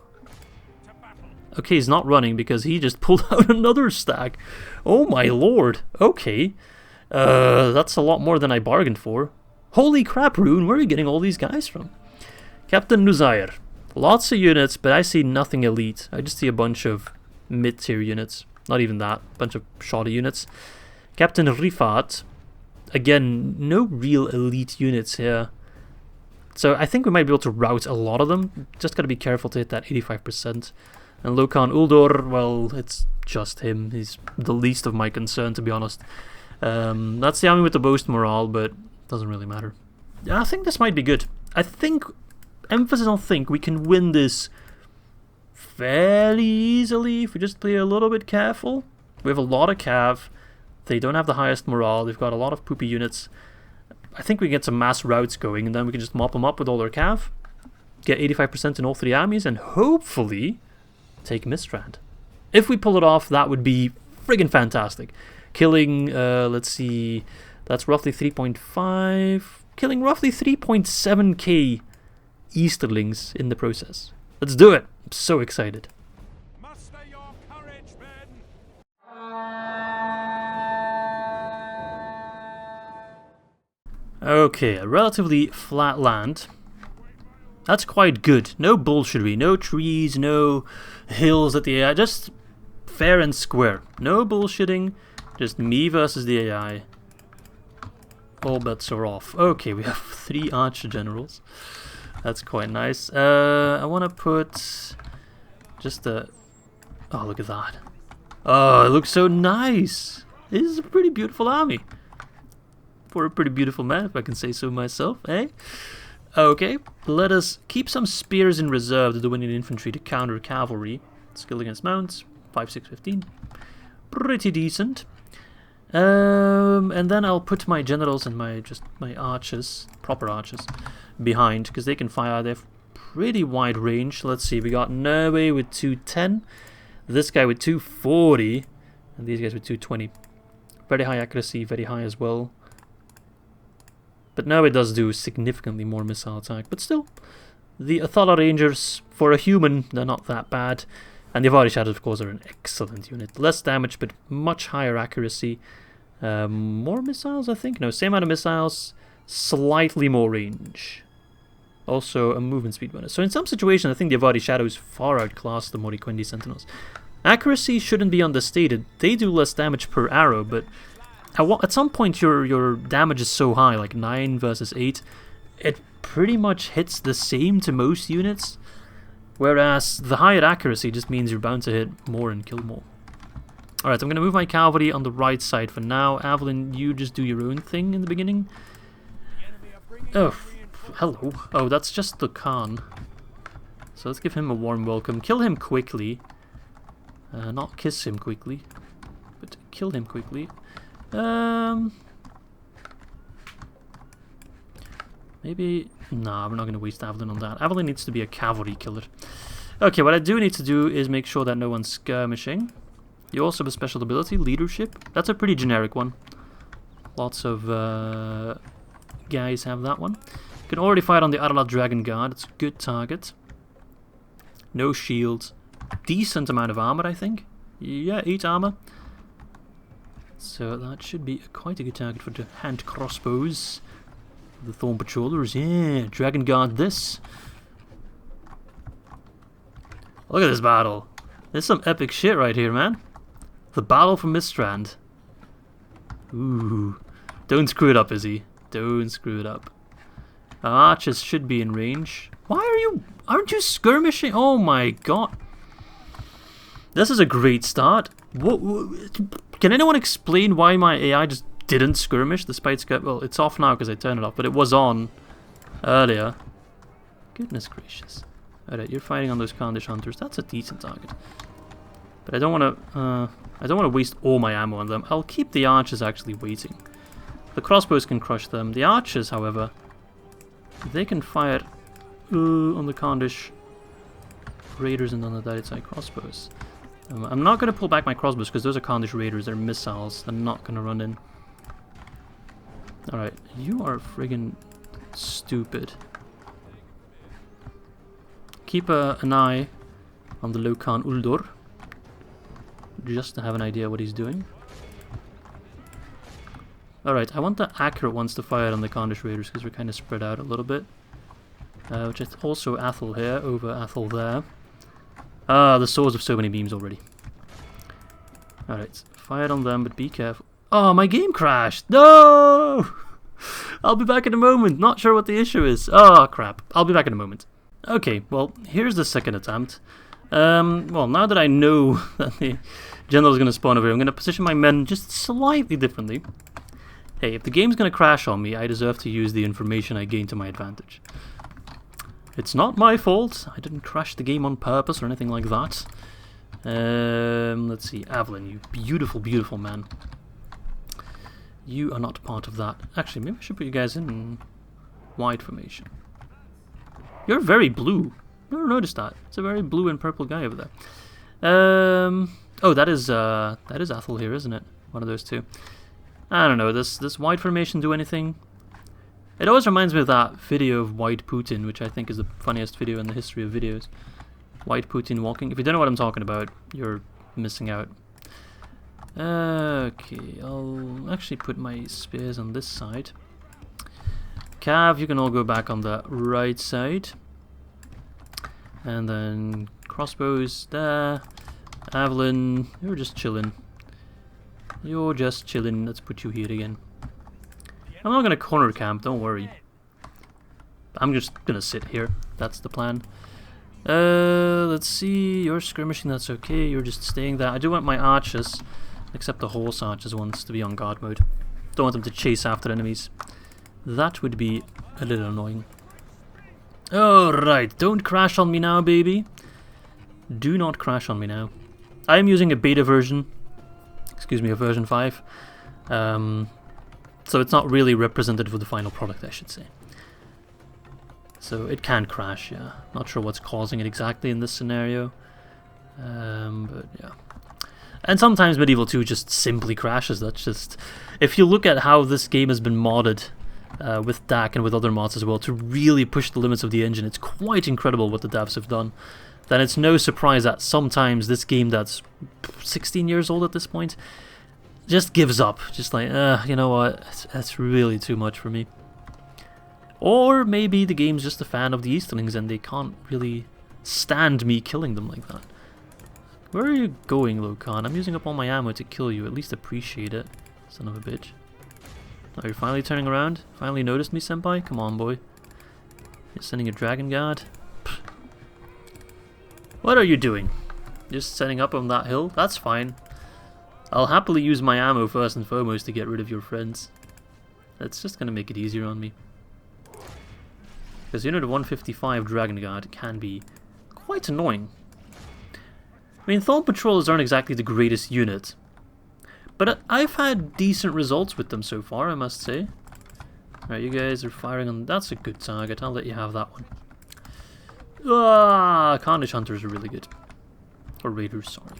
Okay, he's not running because he just pulled out another stack. Oh my lord. Okay. That's a lot more than I bargained for. Holy crap, Rhûn, where are you getting all these guys from? Captain Nuzayr. Lots of units, but I see nothing elite. I just see a bunch of mid-tier units. Not even that. A bunch of shoddy units. Captain Rifat. Again, no real elite units here. So I think we might be able to rout a lot of them. Just gotta be careful to hit that 85%. And Lôke-Khan Uldor, well, it's just him. He's the least of my concern, to be honest. That's the army with the most morale, but doesn't really matter. I think this might be good. I think, emphasis on think, we can win this fairly easily if we just play a little bit careful. We have a lot of cav. They don't have the highest morale. They've got a lot of poopy units. I think we can get some mass routes going, and then we can just mop them up with all their cav. Get 85% in all three armies, and hopefully take Mistrand. If we pull it off, that would be friggin' fantastic. Killing, let's see, that's roughly 3.5, killing roughly 3.7k Easterlings in the process. Let's do it. I'm so excited. Muster your courage, men! Okay, a relatively flat land. That's quite good. No bullshittery, no trees, no hills at the AI, just fair and square. No bullshitting, just me versus the AI. All bets are off. Okay, we have 3 archer generals. That's quite nice. I want to put just a... Oh, look at that. Oh, it looks so nice. This is a pretty beautiful army. For a pretty beautiful man, if I can say so myself, eh? Okay, let us keep some spears in reserve to Dorwinion infantry to counter cavalry. Skill against mounts, 5, 6, 15. Pretty decent. And then I'll put my generals and my archers, proper archers, behind, because they can fire. They have pretty wide range. Let's see, we got Norway with 210, this guy with 240, and these guys with 220. Very high accuracy, very high as well. But now it does do significantly more missile attack. But still, the Athala Rangers, for a human, they're not that bad. And the Avari Shadows, of course, are an excellent unit. Less damage, but much higher accuracy. More missiles, I think? No, same amount of missiles, slightly more range. Also, a movement speed bonus. So in some situations, I think the Avari Shadows far outclass the Moriquendi Sentinels. Accuracy shouldn't be understated. They do less damage per arrow, but at some point your damage is so high, like 9 versus 8, it pretty much hits the same to most units, whereas the higher accuracy just means you're bound to hit more and kill more. Alright, I'm going to move my cavalry on the right side for now. Avalyn, you just do your own thing in the beginning. Oh, hello. Oh, that's just the Khan. So let's give him a warm welcome. Kill him quickly. Not kiss him quickly, but kill him quickly. Maybe... Nah, we're not going to waste Avalon on that. Avalon needs to be a cavalry killer. Okay, what I do need to do is make sure that no one's skirmishing. You also have a special ability, Leadership. That's a pretty generic one. Lots of guys have that one. You can already fire on the Arla Dragon Guard. It's a good target. No shields. Decent amount of armor, I think. Yeah, 8 armor. So that should be quite a good target for the hand crossbows. The Thorn Patrollers. Yeah, Dragon Guard this. Look at this battle. There's some epic shit right here, man. The battle for Mistrand. Ooh. Don't screw it up, Izzy. Don't screw it up. Archers should be in range. Aren't you skirmishing? Oh my god. This is a great start. Can anyone explain why my AI just didn't skirmish despite well, it's off now because I turned it off, but it was on earlier. Goodness gracious. Alright, you're fighting on those Khandish hunters. That's a decent target. But I don't want to waste all my ammo on them. I'll keep the archers actually waiting. The crossbows can crush them. The archers, however, they can fire on the Khandish raiders and on the direct side crossbows. I'm not going to pull back my crossbows because those are Khandish raiders. They're missiles. They're not going to run in. Alright, you are friggin' stupid. Keep an eye on the Lôke-Khan Uldor, just to have an idea what he's doing. Alright, I want the accurate ones to fire on the Khandish raiders because we're kind of spread out a little bit. Which is also Athel here, over Athel there. Ah, the swords have so many beams already. Alright, fire on them, but be careful. Oh, my game crashed! No! I'll be back in a moment. Not sure what the issue is. Oh, crap. I'll be back in a moment. Okay, well, here's the second attempt. Well, now that I know that the general is going to spawn over here, I'm going to position my men just slightly differently. Hey, if the game's going to crash on me, I deserve to use the information I gain to my advantage. It's not my fault. I didn't crash the game on purpose or anything like that. Let's see. Avalon, you beautiful, beautiful man. You are not part of that. Actually, maybe I should put you guys in wide formation. You're very blue. Never noticed that. It's a very blue and purple guy over there. Oh, that is Athel here, isn't it? One of those two. I don't know. Does this wide formation do anything? It always reminds me of that video of White Putin, which I think is the funniest video in the history of videos. White Putin walking. If you don't know what I'm talking about, you're missing out. Okay, I'll actually put my spears on this side. Cav, you can all go back on the right side. And then crossbows there. Avalon, you're just chilling. You're just chilling. Let's put you here again. I'm not going to corner camp, don't worry. I'm just going to sit here. That's the plan. Let's see. You're skirmishing, that's okay. You're just staying there. I do want my archers, except the horse archers ones, to be on guard mode. Don't want them to chase after enemies. That would be a little annoying. Alright, don't crash on me now, baby. Do not crash on me now. I am using a beta version. Excuse me, a version 5. So it's not really representative of the final product, I should say. So it can crash, yeah. Not sure what's causing it exactly in this scenario. But yeah. And sometimes Medieval 2 just simply crashes. That's just... If you look at how this game has been modded with DAC and with other mods as well to really push the limits of the engine, it's quite incredible what the devs have done. Then it's no surprise that sometimes this game that's 16 years old at this point just gives up. Just like, you know what, that's really too much for me. Or maybe the game's just a fan of the Easterlings and they can't really stand me killing them like that. Where are you going, Lôke-Khan? I'm using up all my ammo to kill you. At least appreciate it, son of a bitch. Oh, you're finally turning around? Finally noticed me, senpai? Come on, boy. You're sending a dragon guard? Pfft. What are you doing? Just setting up on that hill? That's fine. I'll happily use my ammo first and foremost to get rid of your friends. That's just gonna make it easier on me. Because you know the 155 Dragon Guard can be quite annoying. I mean, Thorn Patrollers aren't exactly the greatest unit. But I've had decent results with them so far, I must say. Alright, you guys are firing on... That's a good target. I'll let you have that one. Ah, Carnage Hunters are really good. Or Raiders, sorry.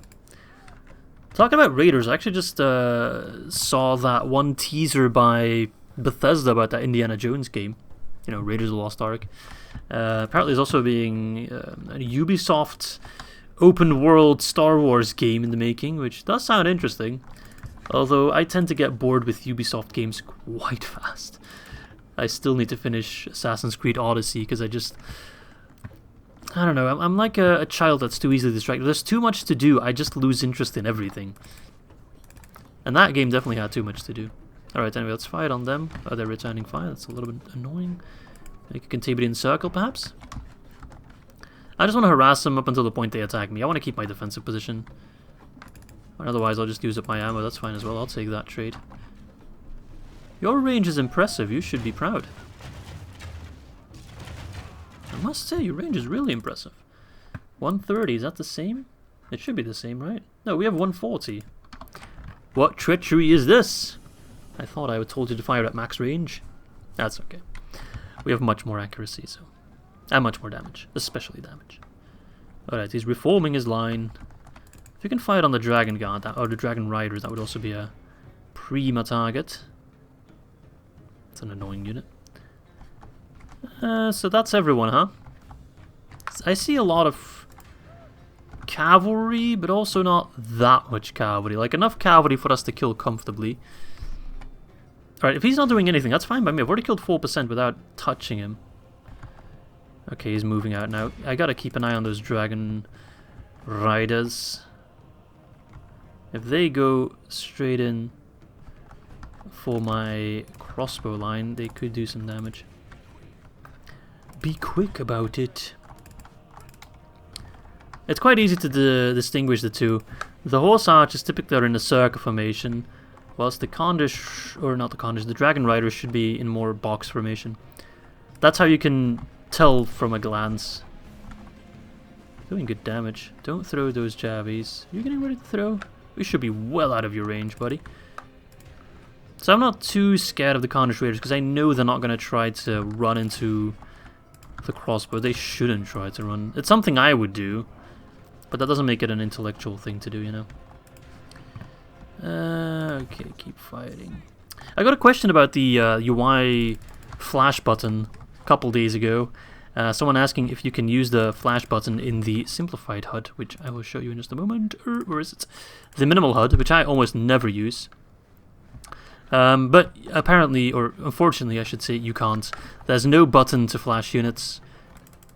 Talking about Raiders, I actually just saw that one teaser by Bethesda about that Indiana Jones game. You know, Raiders of the Lost Ark. Apparently there's also being a Ubisoft open world Star Wars game in the making, which does sound interesting. Although I tend to get bored with Ubisoft games quite fast. I still need to finish Assassin's Creed Odyssey because I don't know, I'm like a child that's too easily distracted. There's too much to do, I just lose interest in everything. And that game definitely had too much to do. Alright, anyway, let's fire on them. Oh, they're returning fire, that's a little bit annoying. Make a Cantabrian circle, perhaps? I just want to harass them up until the point they attack me. I want to keep my defensive position. Otherwise, I'll just use up my ammo, that's fine as well. I'll take that trade. Your range is impressive, you should be proud. I must say, your range is really impressive. 130, is that the same? It should be the same, right? No, we have 140. What treachery is this? I thought I told you to fire at max range. That's okay. We have much more accuracy, so... And much more damage, especially damage. Alright, he's reforming his line. If you can fire on the Dragon Guard, or the Dragon Riders, that would also be a prima target. It's an annoying unit. So that's everyone, huh? I see a lot of cavalry, but also not that much cavalry. Like, enough cavalry for us to kill comfortably. Alright, if he's not doing anything, that's fine by me. I've already killed 4% without touching him. Okay, he's moving out now. I gotta keep an eye on those Dragon Riders. If they go straight in for my crossbow line, they could do some damage. Be quick about it. It's quite easy to distinguish the two. The Horse Archers typically are in a circle formation, whilst the Condish, or not the Condish, the Dragon Riders should be in more box formation. That's how you can tell from a glance. Doing good damage. Don't throw those javies. You're getting ready to throw? We should be well out of your range, buddy. So I'm not too scared of the Condish Raiders because I know they're not going to try to run into the crossbow. They shouldn't try to run. It's something I would do, but that doesn't make it an intellectual thing to do, you know. Okay, keep fighting. I got a question about the UI flash button a couple days ago. Someone asking if you can use the flash button in the simplified HUD, which I will show you in just a moment. Where is it? The minimal HUD, which I almost never use. But apparently, or unfortunately I should say, you can't. There's no button to flash units,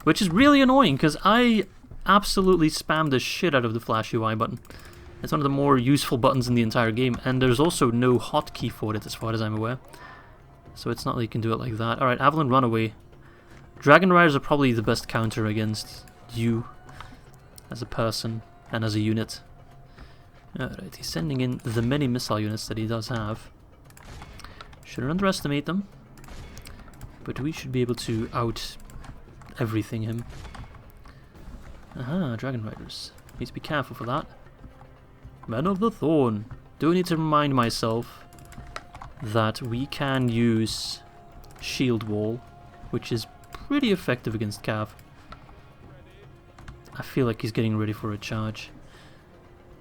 which is really annoying because I absolutely spam the shit out of the flash UI button. It's one of the more useful buttons in the entire game, and there's also no hotkey for it as far as I'm aware. So it's not like you can do it like that. Alright, Avalon, run away. Dragon Riders are probably the best counter against you as a person and as a unit. Alright, he's sending in the many missile units that he does have. Shouldn't underestimate them, but we should be able to out everything him. Aha, Dragon Riders. Need to be careful for that. Men of the Thorn. Do need to remind myself that we can use Shield Wall, which is pretty effective against Cav. I feel like he's getting ready for a charge.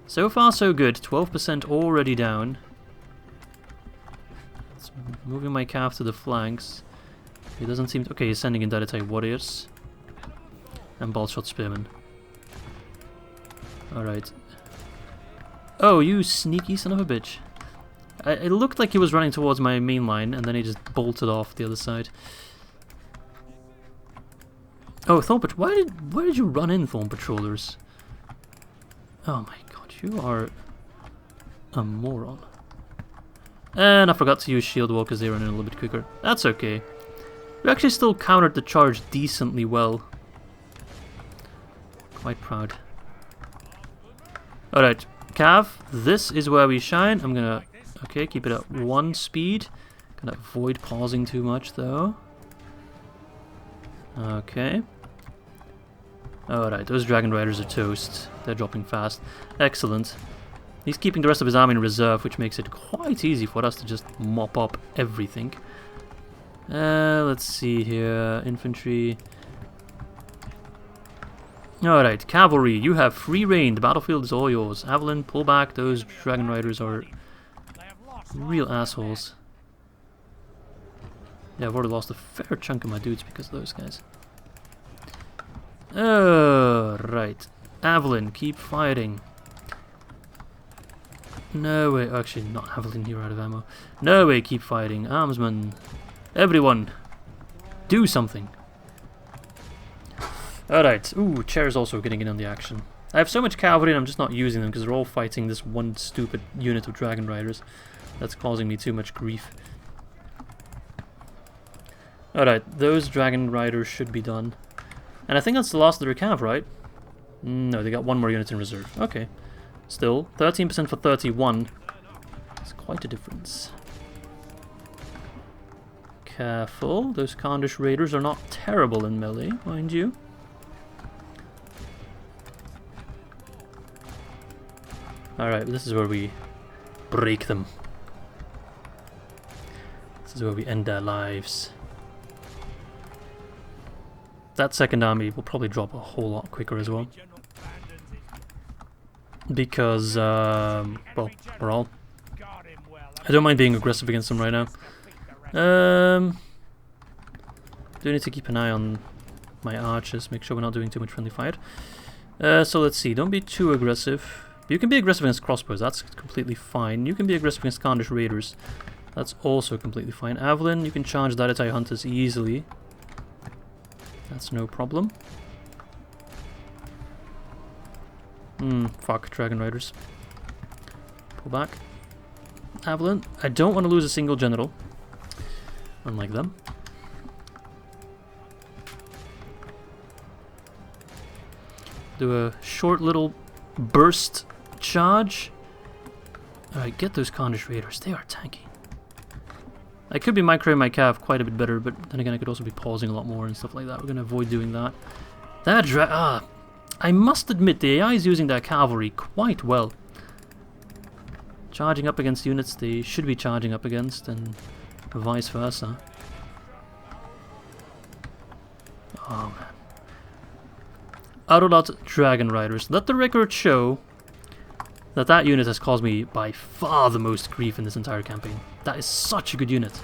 So far so good, 12% already down. It's moving my Cav to the flanks. He doesn't seem to... Okay, he's sending in Dadatai Warriors. And Ball-Shot Spearmen. Alright. Oh, you sneaky son of a bitch. It looked like he was running towards my main line, and then he just bolted off the other side. Oh, Thorn Patrol. Why did you run in, Thorn Patrollers? Oh my god, you are a moron. And I forgot to use Shield Wall because they run in a little bit quicker. That's okay. We actually still countered the charge decently well. Quite proud. Alright, Cav, this is where we shine. I'm gonna... Okay, keep it at 1 speed. Gonna avoid pausing too much though. Okay. Alright, those Dragon Riders are toast. They're dropping fast. Excellent. He's keeping the rest of his army in reserve, which makes it quite easy for us to just mop up everything. Let's see here. Infantry. Alright, cavalry, you have free reign. The battlefield is all yours. Avalon, pull back. Those dragon riders are real assholes. Yeah, I've already lost a fair chunk of my dudes because of those guys. Right. Avalon, keep fighting. No way. Actually, not Avalon, you're out of ammo. No way, keep fighting. Armsmen. Everyone, do something. Alright. Ooh, Chair's also getting in on the action. I have so much cavalry and I'm just not using them because they're all fighting this one stupid unit of dragon riders. That's causing me too much grief. Alright, those dragon riders should be done. And I think that's the last of the recav, right? No, they got one more unit in reserve. Okay. Still, 13% for 31. It's quite a difference. Careful, those Khandish raiders are not terrible in melee, mind you. Alright, this is where we break them. This is where we end their lives. That second army will probably drop a whole lot quicker as well. Because, well, we're all... I don't mind being aggressive against them right now. Do need to keep an eye on my archers, make sure we're not doing too much friendly fire. So let's see, don't be too aggressive. You can be aggressive against crossbows, that's completely fine. You can be aggressive against Khandish raiders, that's also completely fine. Avalon, you can charge Daidatai hunters easily. That's no problem. Fuck, dragon riders. Pull back. Avalon, I don't want to lose a single general. Unlike them. Do a short little burst charge. Alright, get those Khandish raiders. They are tanky. I could be microing my cav quite a bit better, but then again I could also be pausing a lot more and stuff like that. We're going to avoid doing that. That I must admit, the AI is using their cavalry quite well. Charging up against units they should be charging up against, and vice versa. Oh man. Ar-Adûnâim Dragon Riders. Let the record show that that unit has caused me by far the most grief in this entire campaign. That is such a good unit.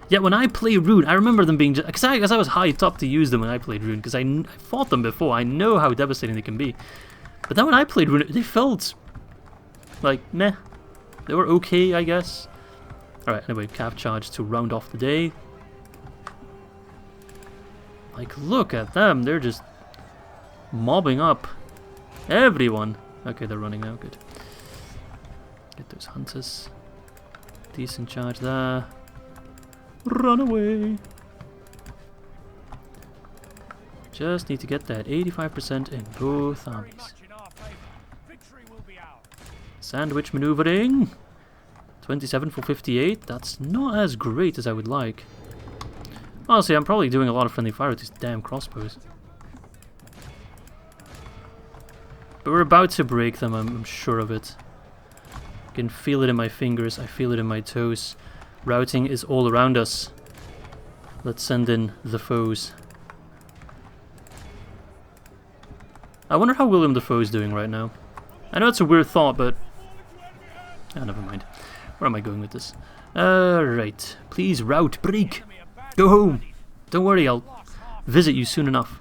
Yet when I play Rhûn, I remember them being... Because I was hyped up to use them when I played Rhûn, because I fought them before. I know how devastating they can be. But then when I played Rhûn, they felt... like, meh. They were okay, I guess. Alright, anyway, cav charge to round off the day. Like, look at them. They're just mobbing up everyone. Okay, they're running now. Good. Get those hunters. Decent charge there. Run away. Just need to get that 85% in both armies. Sandwich maneuvering. 27 for 58. That's not as great as I would like. Honestly, I'm probably doing a lot of friendly fire with these damn crossbows. But we're about to break them, I'm sure of it. I can feel it in my fingers, I feel it in my toes. Routing is all around us. Let's send in the foes. I wonder how William Dafoe's doing right now. I know it's a weird thought, but... oh, never mind. Where am I going with this? Right. Please rout, break! Go home! Don't worry, I'll visit you soon enough.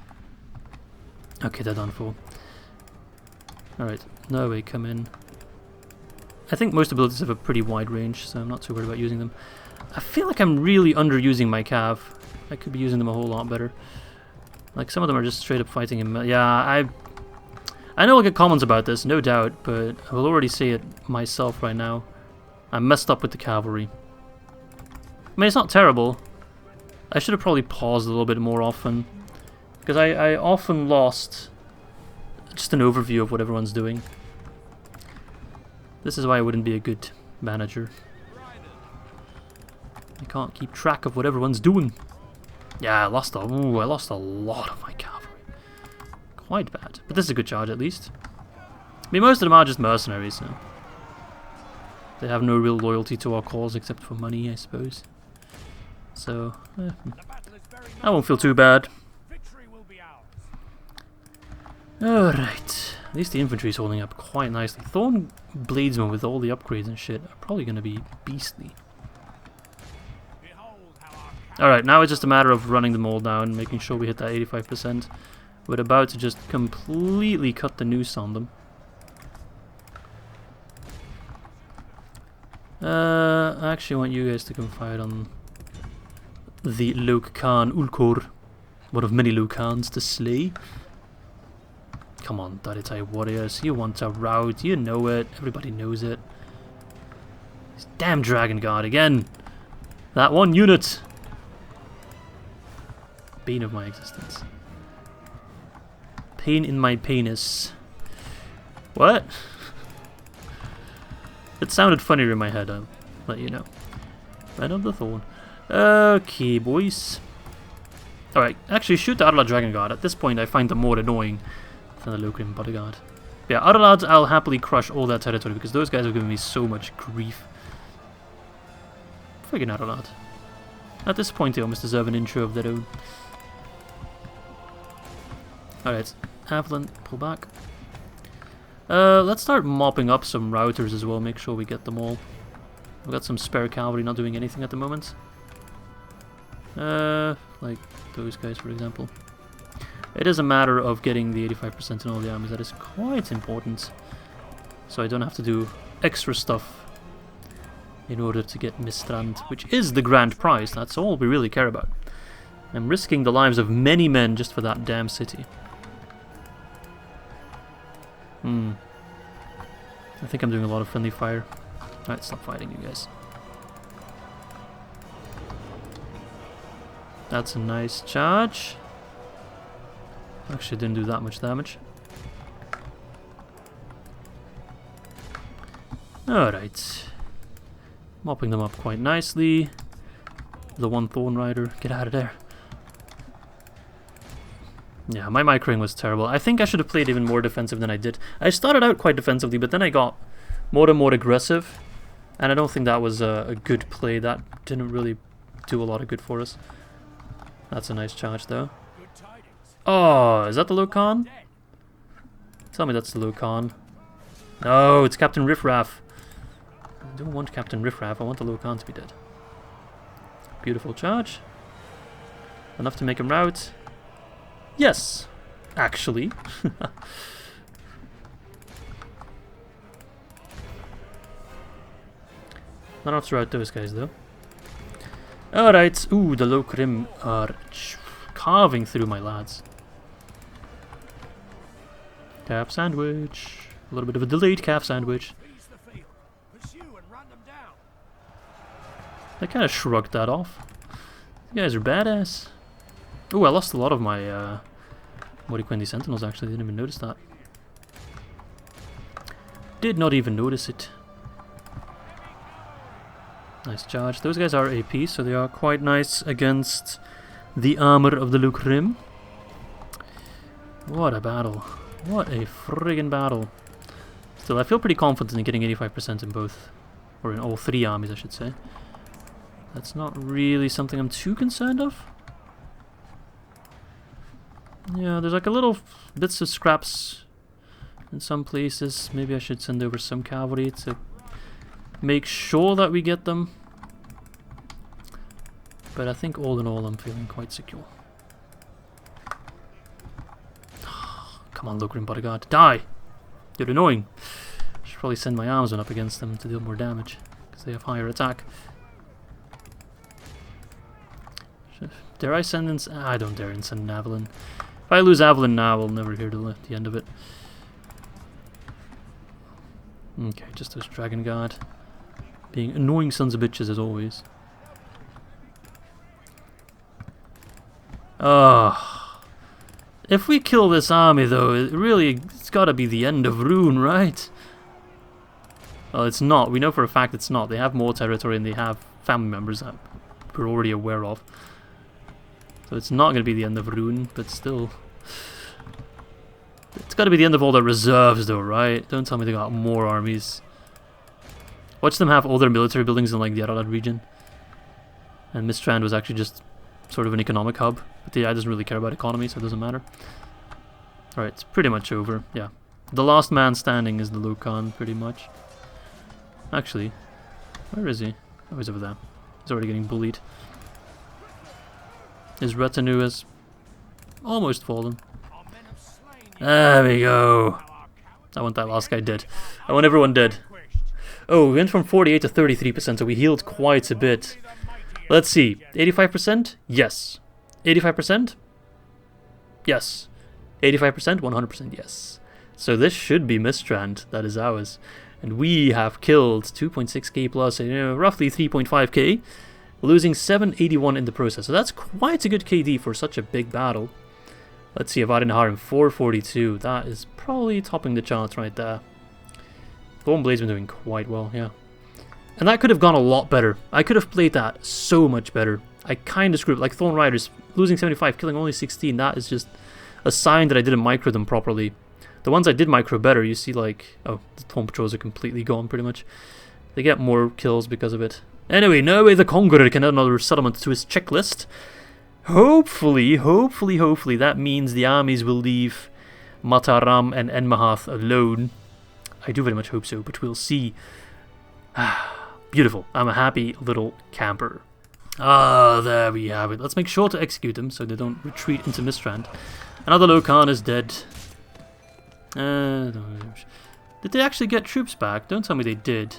Okay, they're done for. Alright, no way, come in. I think most abilities have a pretty wide range, so I'm not too worried about using them. I feel like I'm really underusing my cav. I could be using them a whole lot better. Like, some of them are just straight up fighting him. Yeah, I know I'll get comments about this, no doubt, but I will already say it myself right now. I messed up with the cavalry. I mean, it's not terrible. I should have probably paused a little bit more often, because I often lost just an overview of what everyone's doing. This is why I wouldn't be a good manager. I can't keep track of what everyone's doing. Yeah, I lost a lot of my cavalry. Quite bad. But this is a good charge at least. I mean, most of them are just mercenaries, so they have no real loyalty to our cause except for money, I suppose. So, The battle is very I won't feel too bad. Victory will be ours. Alright. At least the infantry's holding up quite nicely. Thorn Bladesmen with all the upgrades and shit are probably going to be beastly. Behold how our Alright, now it's just a matter of running them all down, making sure we hit that 85%. We're about to just completely cut the noose on them. I actually want you guys to come fight on the Lôke-Khan Ulkor, one of many Lôke-Khans to slay. Come on, Daritai warriors, you want a rout, you know it, everybody knows it. This damn Dragon Guard again! That one unit! Bane of my existence. Pain in my penis. What? It sounded funnier in my head, I'll let you know. Red of the Thorn. Okay, boys. Alright, actually shoot the Arla Dragon Guard. At this point I find them more annoying than the Lôke-Khan Bodyguard. Yeah, Arlads, I'll happily crush all that territory because those guys are giving me so much grief. Friggin' Arlad. At this point they almost deserve an intro of their own. Alright, Avalon, pull back. Let's start mopping up some routers as well, make sure we get them all. We've got some spare cavalry not doing anything at the moment. Like those guys for example. It is a matter of getting the 85% in all the armies, that is quite important. So I don't have to do extra stuff in order to get Mistrand, which is the grand prize, that's all we really care about. I'm risking the lives of many men just for that damn city. I think I'm doing a lot of friendly fire. Alright, stop fighting, you guys. That's a nice charge. Actually, didn't do that much damage. Alright. Mopping them up quite nicely. The one Thorn Rider, get out of there. Yeah, my microing was terrible. I think I should have played even more defensive than I did. I started out quite defensively, but then I got more and more aggressive. And I don't think that was a good play. That didn't really do a lot of good for us. That's a nice charge, though. good tidings. Oh, is that the Lôke-Khan? Tell me that's the Lôke-Khan. No, it's Captain Riffraff. I don't want Captain Riffraff. I want the Lôke-Khan to be dead. Beautiful charge. Enough to make him rout. Yes, actually. Not enough to rout those guys, though. Alright, ooh, the Lôke-Krim are carving through my lads. Calf sandwich. A little bit of a delayed calf sandwich. Freeze the field. Pursue and run them down. I kind of shrugged that off. You guys are badass. Ooh, I lost a lot of my Mordor Sentinels actually, didn't even notice that. Did not even notice it. Nice charge. Those guys are AP, so they are quite nice against the armor of the Lôke-Krim. What a battle. What a friggin' battle. Still, I feel pretty confident in getting 85% in both. Or in all three armies, I should say. That's not really something I'm too concerned of. Yeah, there's like a little bits of scraps in some places. Maybe I should send over some cavalry to make sure that we get them. But I think all in all I'm feeling quite secure. Come on, Lôke-Krim Bodyguard, die! You're annoying. Should probably send my armsmen up against them to deal more damage, because they have higher attack. Dare I send in... I don't dare send an Avalon. If I lose Avalon now, I'll never hear the end of it. Okay, just those Dragon Guard. Being annoying sons of bitches as always. If we kill this army though, it's gotta be the end of Rhûn, right? Well, it's not. We know for a fact it's not. They have more territory and they have family members that we're already aware of. So it's not going to be the end of Rhûn, but still. It's got to be the end of all their reserves though, right? Don't tell me they got more armies. Watch them have all their military buildings in like the Ar-Adûnâim region. And Mistrand was actually just sort of an economic hub. But the AI doesn't really care about economy, so it doesn't matter. Alright, it's pretty much over, yeah. The last man standing is the Lôke-Khan, pretty much. Actually, where is he? Oh, he's over there. He's already getting bullied. His retinue has almost fallen. There we go. I want that last guy dead. I want everyone dead. Oh, we went from 48 to 33%, so we healed quite a bit. Let's see. 85%? Yes. 85%? Yes. 85%? 100% yes. So this should be Mistrand. That is ours. And we have killed 2.6k plus, roughly 3.5k. Losing 781 in the process. So that's quite a good KD for such a big battle. Let's see, Ar-Adûnâim 442. That is probably topping the charts right there. Thornblade's been doing quite well, yeah. And that could have gone a lot better. I could have played that so much better. I kind of screwed. Like Thorn Riders, losing 75, killing only 16. That is just a sign that I didn't micro them properly. The ones I did micro better, you see like... Oh, the Thorn Patrols are completely gone pretty much. They get more kills because of it. Anyway, Norway the Conqueror can add another settlement to his checklist. Hopefully, that means the armies will leave Mataram and Enmahath alone. I do very much hope so, but we'll see. Beautiful. I'm a happy little camper. Ah, there we have it. Let's make sure to execute them so they don't retreat into Mistrand. Another Lôke-Khan is dead. Did they actually get troops back? Don't tell me they did.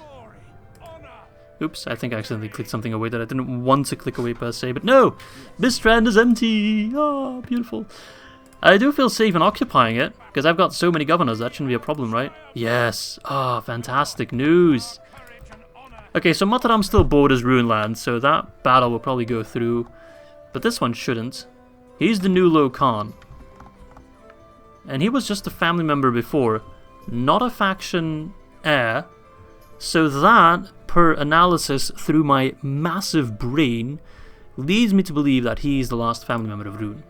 Oops, I think I accidentally clicked something away that I didn't want to click away per se, but no! Mistrand is empty! Oh, beautiful. I do feel safe in occupying it, because I've got so many governors, that shouldn't be a problem, right? Yes! Ah, fantastic news! Okay, so Mataram still borders Rhûn land, so that battle will probably go through, but this one shouldn't. He's the new Lôke-Khan. And he was just a family member before, not a faction heir, so that, per analysis through my massive brain, leads me to believe that he is the last family member of Rhûn.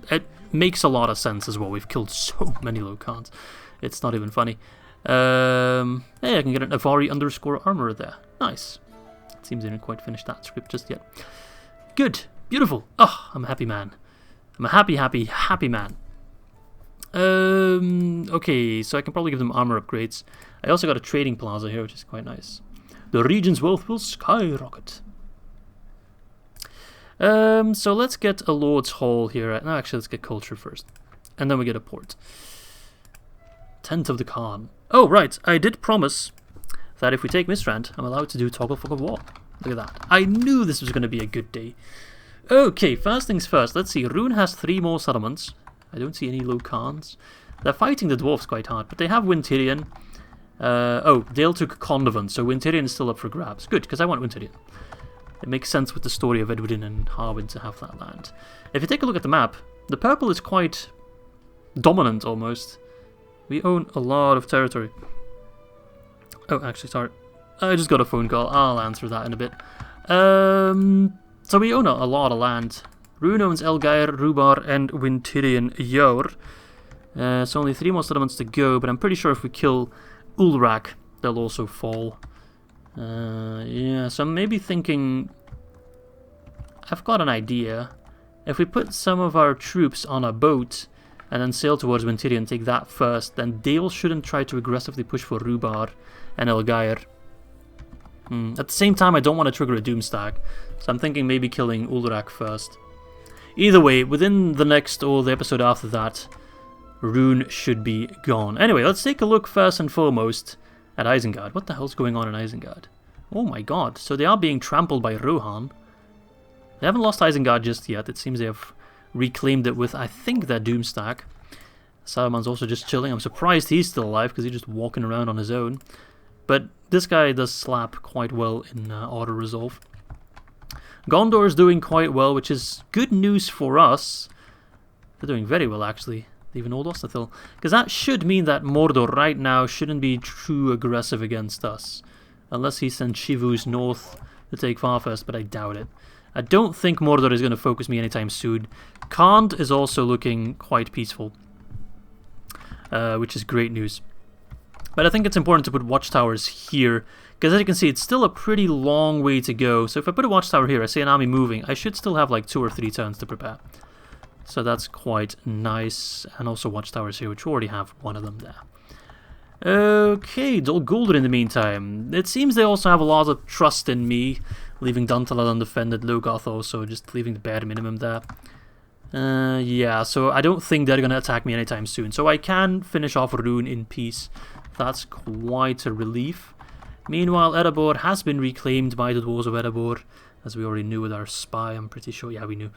It makes a lot of sense as well. We've killed so many Lôke-Khans. It's not even funny. Hey, I can get an Avari underscore armor there. Nice. It seems they didn't quite finish that script just yet. Good. Beautiful. Oh, I'm a happy man. I'm a happy man. Okay, so I can probably give them armor upgrades. I also got a trading plaza here, which is quite nice. The region's wealth will skyrocket. So let's get a Lord's Hall here. No, actually, let's get culture first. And then we get a port. Tent of the Khan. Oh, right. I did promise that if we take Mistrand, I'm allowed to do Toggle Fog of War. Look at that. I knew this was going to be a good day. Okay, first things first. Let's see. Rhûn has 3 more settlements. I don't see any Lôke-Khans. They're fighting the dwarves quite hard, but they have Wintirian. Oh, Dale took Condovant, so Wintirian is still up for grabs. Good, because I want Wintirian. It makes sense with the story of Edwardin and Harwin to have that land. If you take a look at the map, the purple is quite dominant almost. We own a lot of territory. Oh, actually, sorry. I just got a phone call. I'll answer that in a bit. So we own a lot of land. Rhûn owns Elgair, Rhubarr, and Wintirian Yor. So only 3 more settlements to go, but I'm pretty sure if we kill Ulrak, they'll also fall. Yeah, so I'm maybe thinking... I've got an idea. If we put some of our troops on a boat and then sail towards Wintirian and take that first, then Dale shouldn't try to aggressively push for Rhubarr and Elgair. At the same time, I don't want to trigger a Doomstack, so I'm thinking maybe killing Ulrak first. Either way, within the next or the episode after that, Rhûn should be gone. Anyway, let's take a look first and foremost at Isengard. What the hell's going on in Isengard? Oh my god, so they are being trampled by Rohan. They haven't lost Isengard just yet. It seems they have reclaimed it with, I think, their Doomstack. Saruman's also just chilling. I'm surprised he's still alive because he's just walking around on his own. But this guy does slap quite well in Auto Resolve. Gondor is doing quite well, which is good news for us. They're doing very well, actually. They even hold Ostathil. Because that should mean that Mordor right now shouldn't be too aggressive against us. Unless he sends Shivus north to take Varfést, but I doubt it. I don't think Mordor is going to focus me anytime soon. Khand is also looking quite peaceful. Which is great news. But I think it's important to put watchtowers here, because as you can see, it's still a pretty long way to go. So if I put a watchtower here, I see an army moving, I should still have like 2 or 3 turns to prepare. So that's quite nice. And also watchtowers here, which we already have one of them there. Okay, Dol Guldur in the meantime. It seems they also have a lot of trust in me, leaving Dantalad undefended, Logoth also, just leaving the bare minimum there. Yeah, so I don't think they're going to attack me anytime soon. So I can finish off Rhûn in peace. That's quite a relief. Meanwhile, Erebor has been reclaimed by the Dwarves of Erebor, as we already knew with our spy, I'm pretty sure. Yeah, we knew.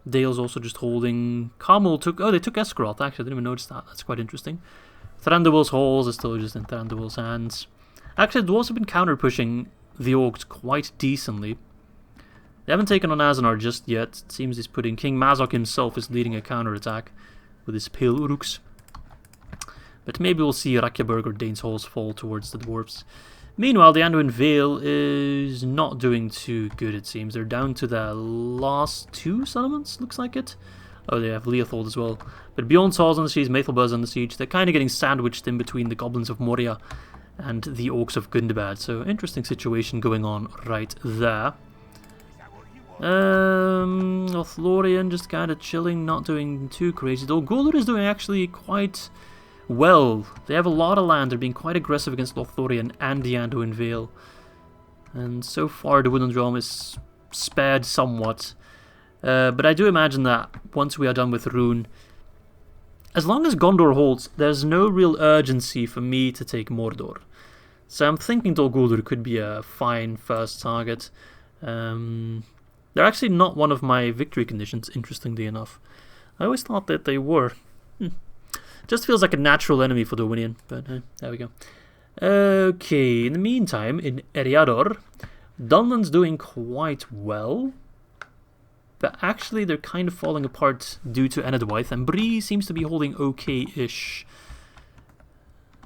Dale's also just holding... Carmel took... Oh, they took Escaroth, actually. I didn't even notice that. That's quite interesting. Thranduil's halls are still just in Thranduil's hands. Actually, the Dwarves have been counter-pushing the Orcs quite decently. They haven't taken on Azanar just yet. It seems he's putting... King Mazok himself is leading a counter-attack with his Pale Uruks. But maybe we'll see Rakjaberg or Dane's Halls fall towards the Dwarves. Meanwhile, the Anduin Vale is not doing too good, it seems. They're down to the last 2 settlements, looks like it. Oh, they have Leothold as well. But Bjorn's Hall's on the siege, Maethelburg's on the siege. They're kind of getting sandwiched in between the Goblins of Moria and the Orcs of Gundabad. So, interesting situation going on right there. Lothlorien just kind of chilling, not doing too crazy. Though Guldur is doing actually quite... well, they have a lot of land. They're being quite aggressive against Lothlorien and the Anduin Vale. And so far the Woodland Realm is spared somewhat. But I do imagine that once we are done with Rhûn, as long as Gondor holds, there's no real urgency for me to take Mordor. So I'm thinking Dol Guldur could be a fine first target. They're actually not one of my victory conditions, interestingly enough. I always thought that they were. Just feels like a natural enemy for Dorwinion, but there we go. Okay, in the meantime, in Eriador, Dunland's doing quite well. But actually, they're kind of falling apart due to Enedwaith, and Bûrh seems to be holding okay-ish.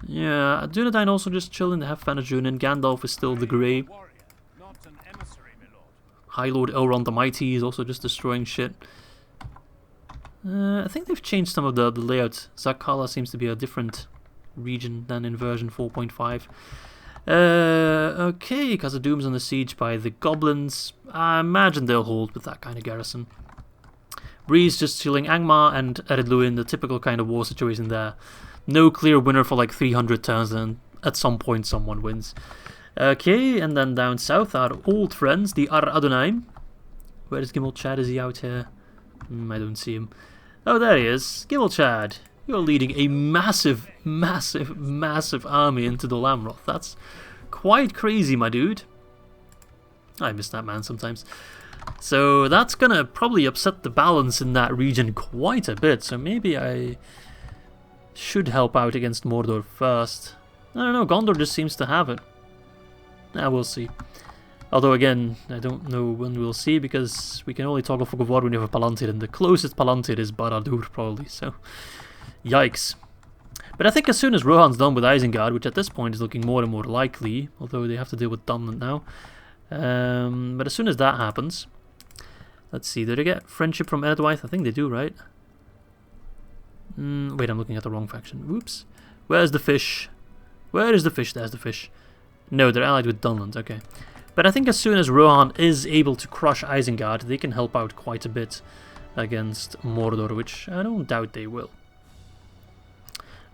Yeah, Dunedain also just chilling. They have Fanajun, and Gandalf is still the Grey. High Lord Elrond the Mighty is also just destroying shit. I think they've changed some of the layout. Zakala seems to be a different region than in version 4.5. Okay, Khazad-dûm's on the siege by the goblins. I imagine they'll hold with that kind of garrison. Bûrh's just chilling. Angmar and Ered Luin, the typical kind of war situation there. No clear winner for like 300 turns, and at some point someone wins. Okay, and then down south, our old friends, the Ar-Adûnâim. Where is Gimel Chad? Is he out here? I don't see him. Oh, there he is. Gimel Chad. You're leading a massive, massive, massive army into Dol Amroth. That's quite crazy, my dude. I miss that man sometimes. So that's gonna probably upset the balance in that region quite a bit. So maybe I should help out against Mordor first. I don't know, Gondor just seems to have it. We'll see. Although again, I don't know when we'll see, because we can only toggle Fog of War when you have a Palantir, and the closest Palantir is Barad-dûr probably, so yikes. But I think as soon as Rohan's done with Isengard, which at this point is looking more and more likely, although they have to deal with Dunland now, but as soon as that happens, let's see, do they get friendship from Enedwaith? I think they do, right? Wait, I'm looking at the wrong faction. Whoops. Where's the fish? Where is the fish? There's the fish. No, they're allied with Dunland, okay. But I think as soon as Rohan is able to crush Isengard, they can help out quite a bit against Mordor, which I don't doubt they will.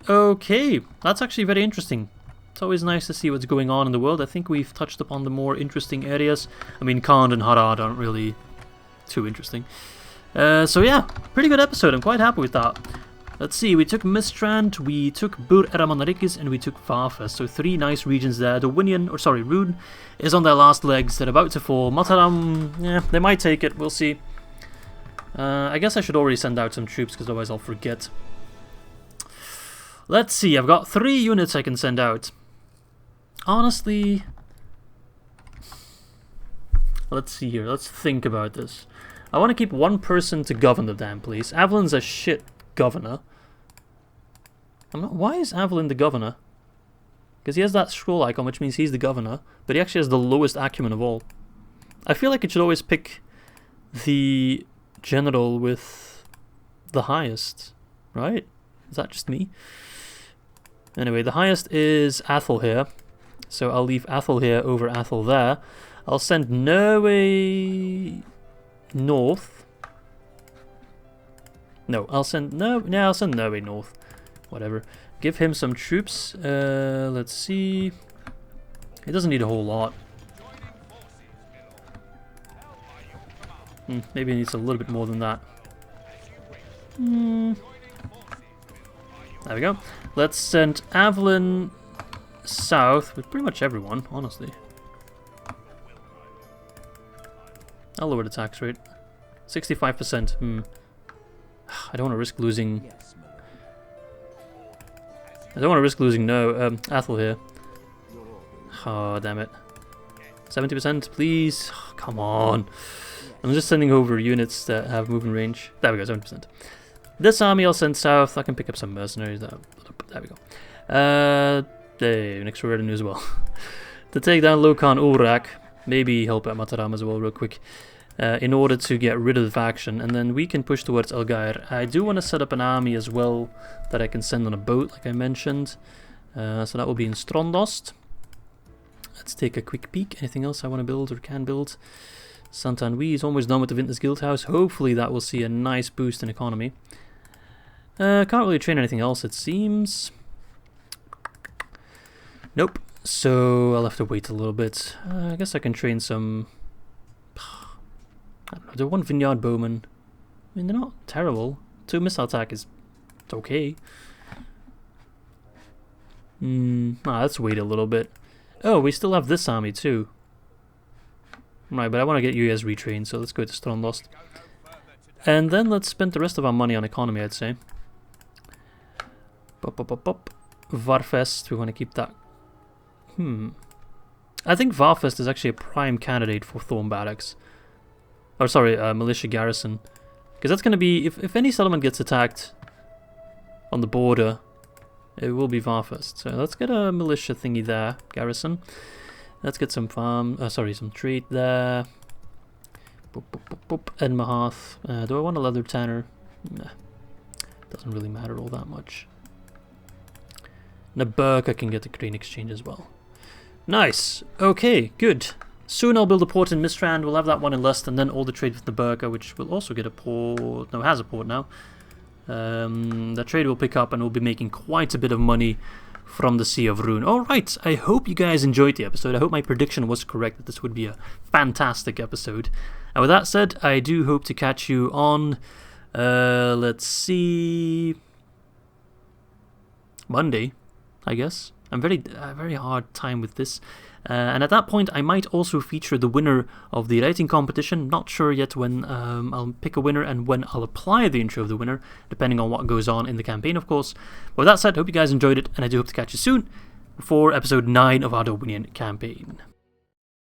Okay, that's actually very interesting. It's always nice to see what's going on in the world. I think we've touched upon the more interesting areas. I mean, Khand and Harad aren't really too interesting. So yeah, pretty good episode. I'm quite happy with that. Let's see, we took Mistrand, we took Bûrh Ermanarikis, and we took Varfést. So 3 nice regions there. Rhûn is on their last legs. They're about to fall. Mataram, yeah, they might take it. We'll see. I guess I should already send out some troops, because otherwise I'll forget. Let's see, I've got 3 units I can send out. Honestly, let's see here. Let's think about this. I want to keep 1 person to govern the damn place. Avalyn's a shit governor. Why is Avalyn the governor? Because he has that scroll icon, which means he's the governor, but he actually has the lowest acumen of all. I feel like it should always pick the general with the highest, right? Is that just me? Anyway, the highest is Athel here. So I'll leave Athel here over Athel there. I'll send Norway north. No, I'll send Norway north. Whatever. Give him some troops. Let's see. He doesn't need a whole lot. Maybe he needs a little bit more than that. There we go. Let's send Avalon south with pretty much everyone, honestly. I'll lower the tax rate. 65%. I don't want to risk losing... Athel here. Oh, damn it. 70%, please. Oh, come on. I'm just sending over units that have movement range. There we go, 70%. This army I'll send south. I can pick up some mercenaries. There we go. Next to Erden as well. To take down Lôke-Khan Ulrak. Maybe help out Mataram as well real quick. In order to get rid of the faction. And then we can push towards Elgair. I do want to set up an army as well that I can send on a boat, like I mentioned. So that will be in Strondost. Let's take a quick peek. Anything else I want to build or can build? Santanwi is almost done with the Vintners Guildhouse. Hopefully that will see a nice boost in economy. Can't really train anything else, it seems. Nope. So I'll have to wait a little bit. I guess I can train some... I don't know, the one Vineyard Bowman. I mean, they're not terrible. 2 missile attack is... it's okay. Let's wait a little bit. Oh, we still have this army too. Right, but I want to get you guys retrained, so let's go to Strondost. And then let's spend the rest of our money on economy, I'd say. Varfést, we want to keep that. I think Varfést is actually a prime candidate for Thorn Barracks. Or sorry, Militia Garrison. Because that's going to be, if any settlement gets attacked on the border, it will be Varfést. So let's get a militia thingy there, Garrison. Let's get some some trade there. Edmahath. Do I want a leather tanner? Nah. Doesn't really matter all that much. Naburg, I can get the grain exchange as well. Nice. Okay, good. Soon I'll build a port in Mistrand. We'll have that one in Lust, and then all the trade with Naburg, which will also get a port. No, has a port now. That trade will pick up, and we'll be making quite a bit of money from the Sea of Rhûn. Alright, I hope you guys enjoyed the episode. I hope my prediction was correct that this would be a fantastic episode. And with that said, I do hope to catch you on, let's see, Monday, I guess. I'm very hard time with this. And at that point, I might also feature the winner of the writing competition. Not sure yet when I'll pick a winner and when I'll apply the intro of the winner, depending on what goes on in the campaign, of course. But with that said, hope you guys enjoyed it, and I do hope to catch you soon for episode 9 of our Dorwinion campaign.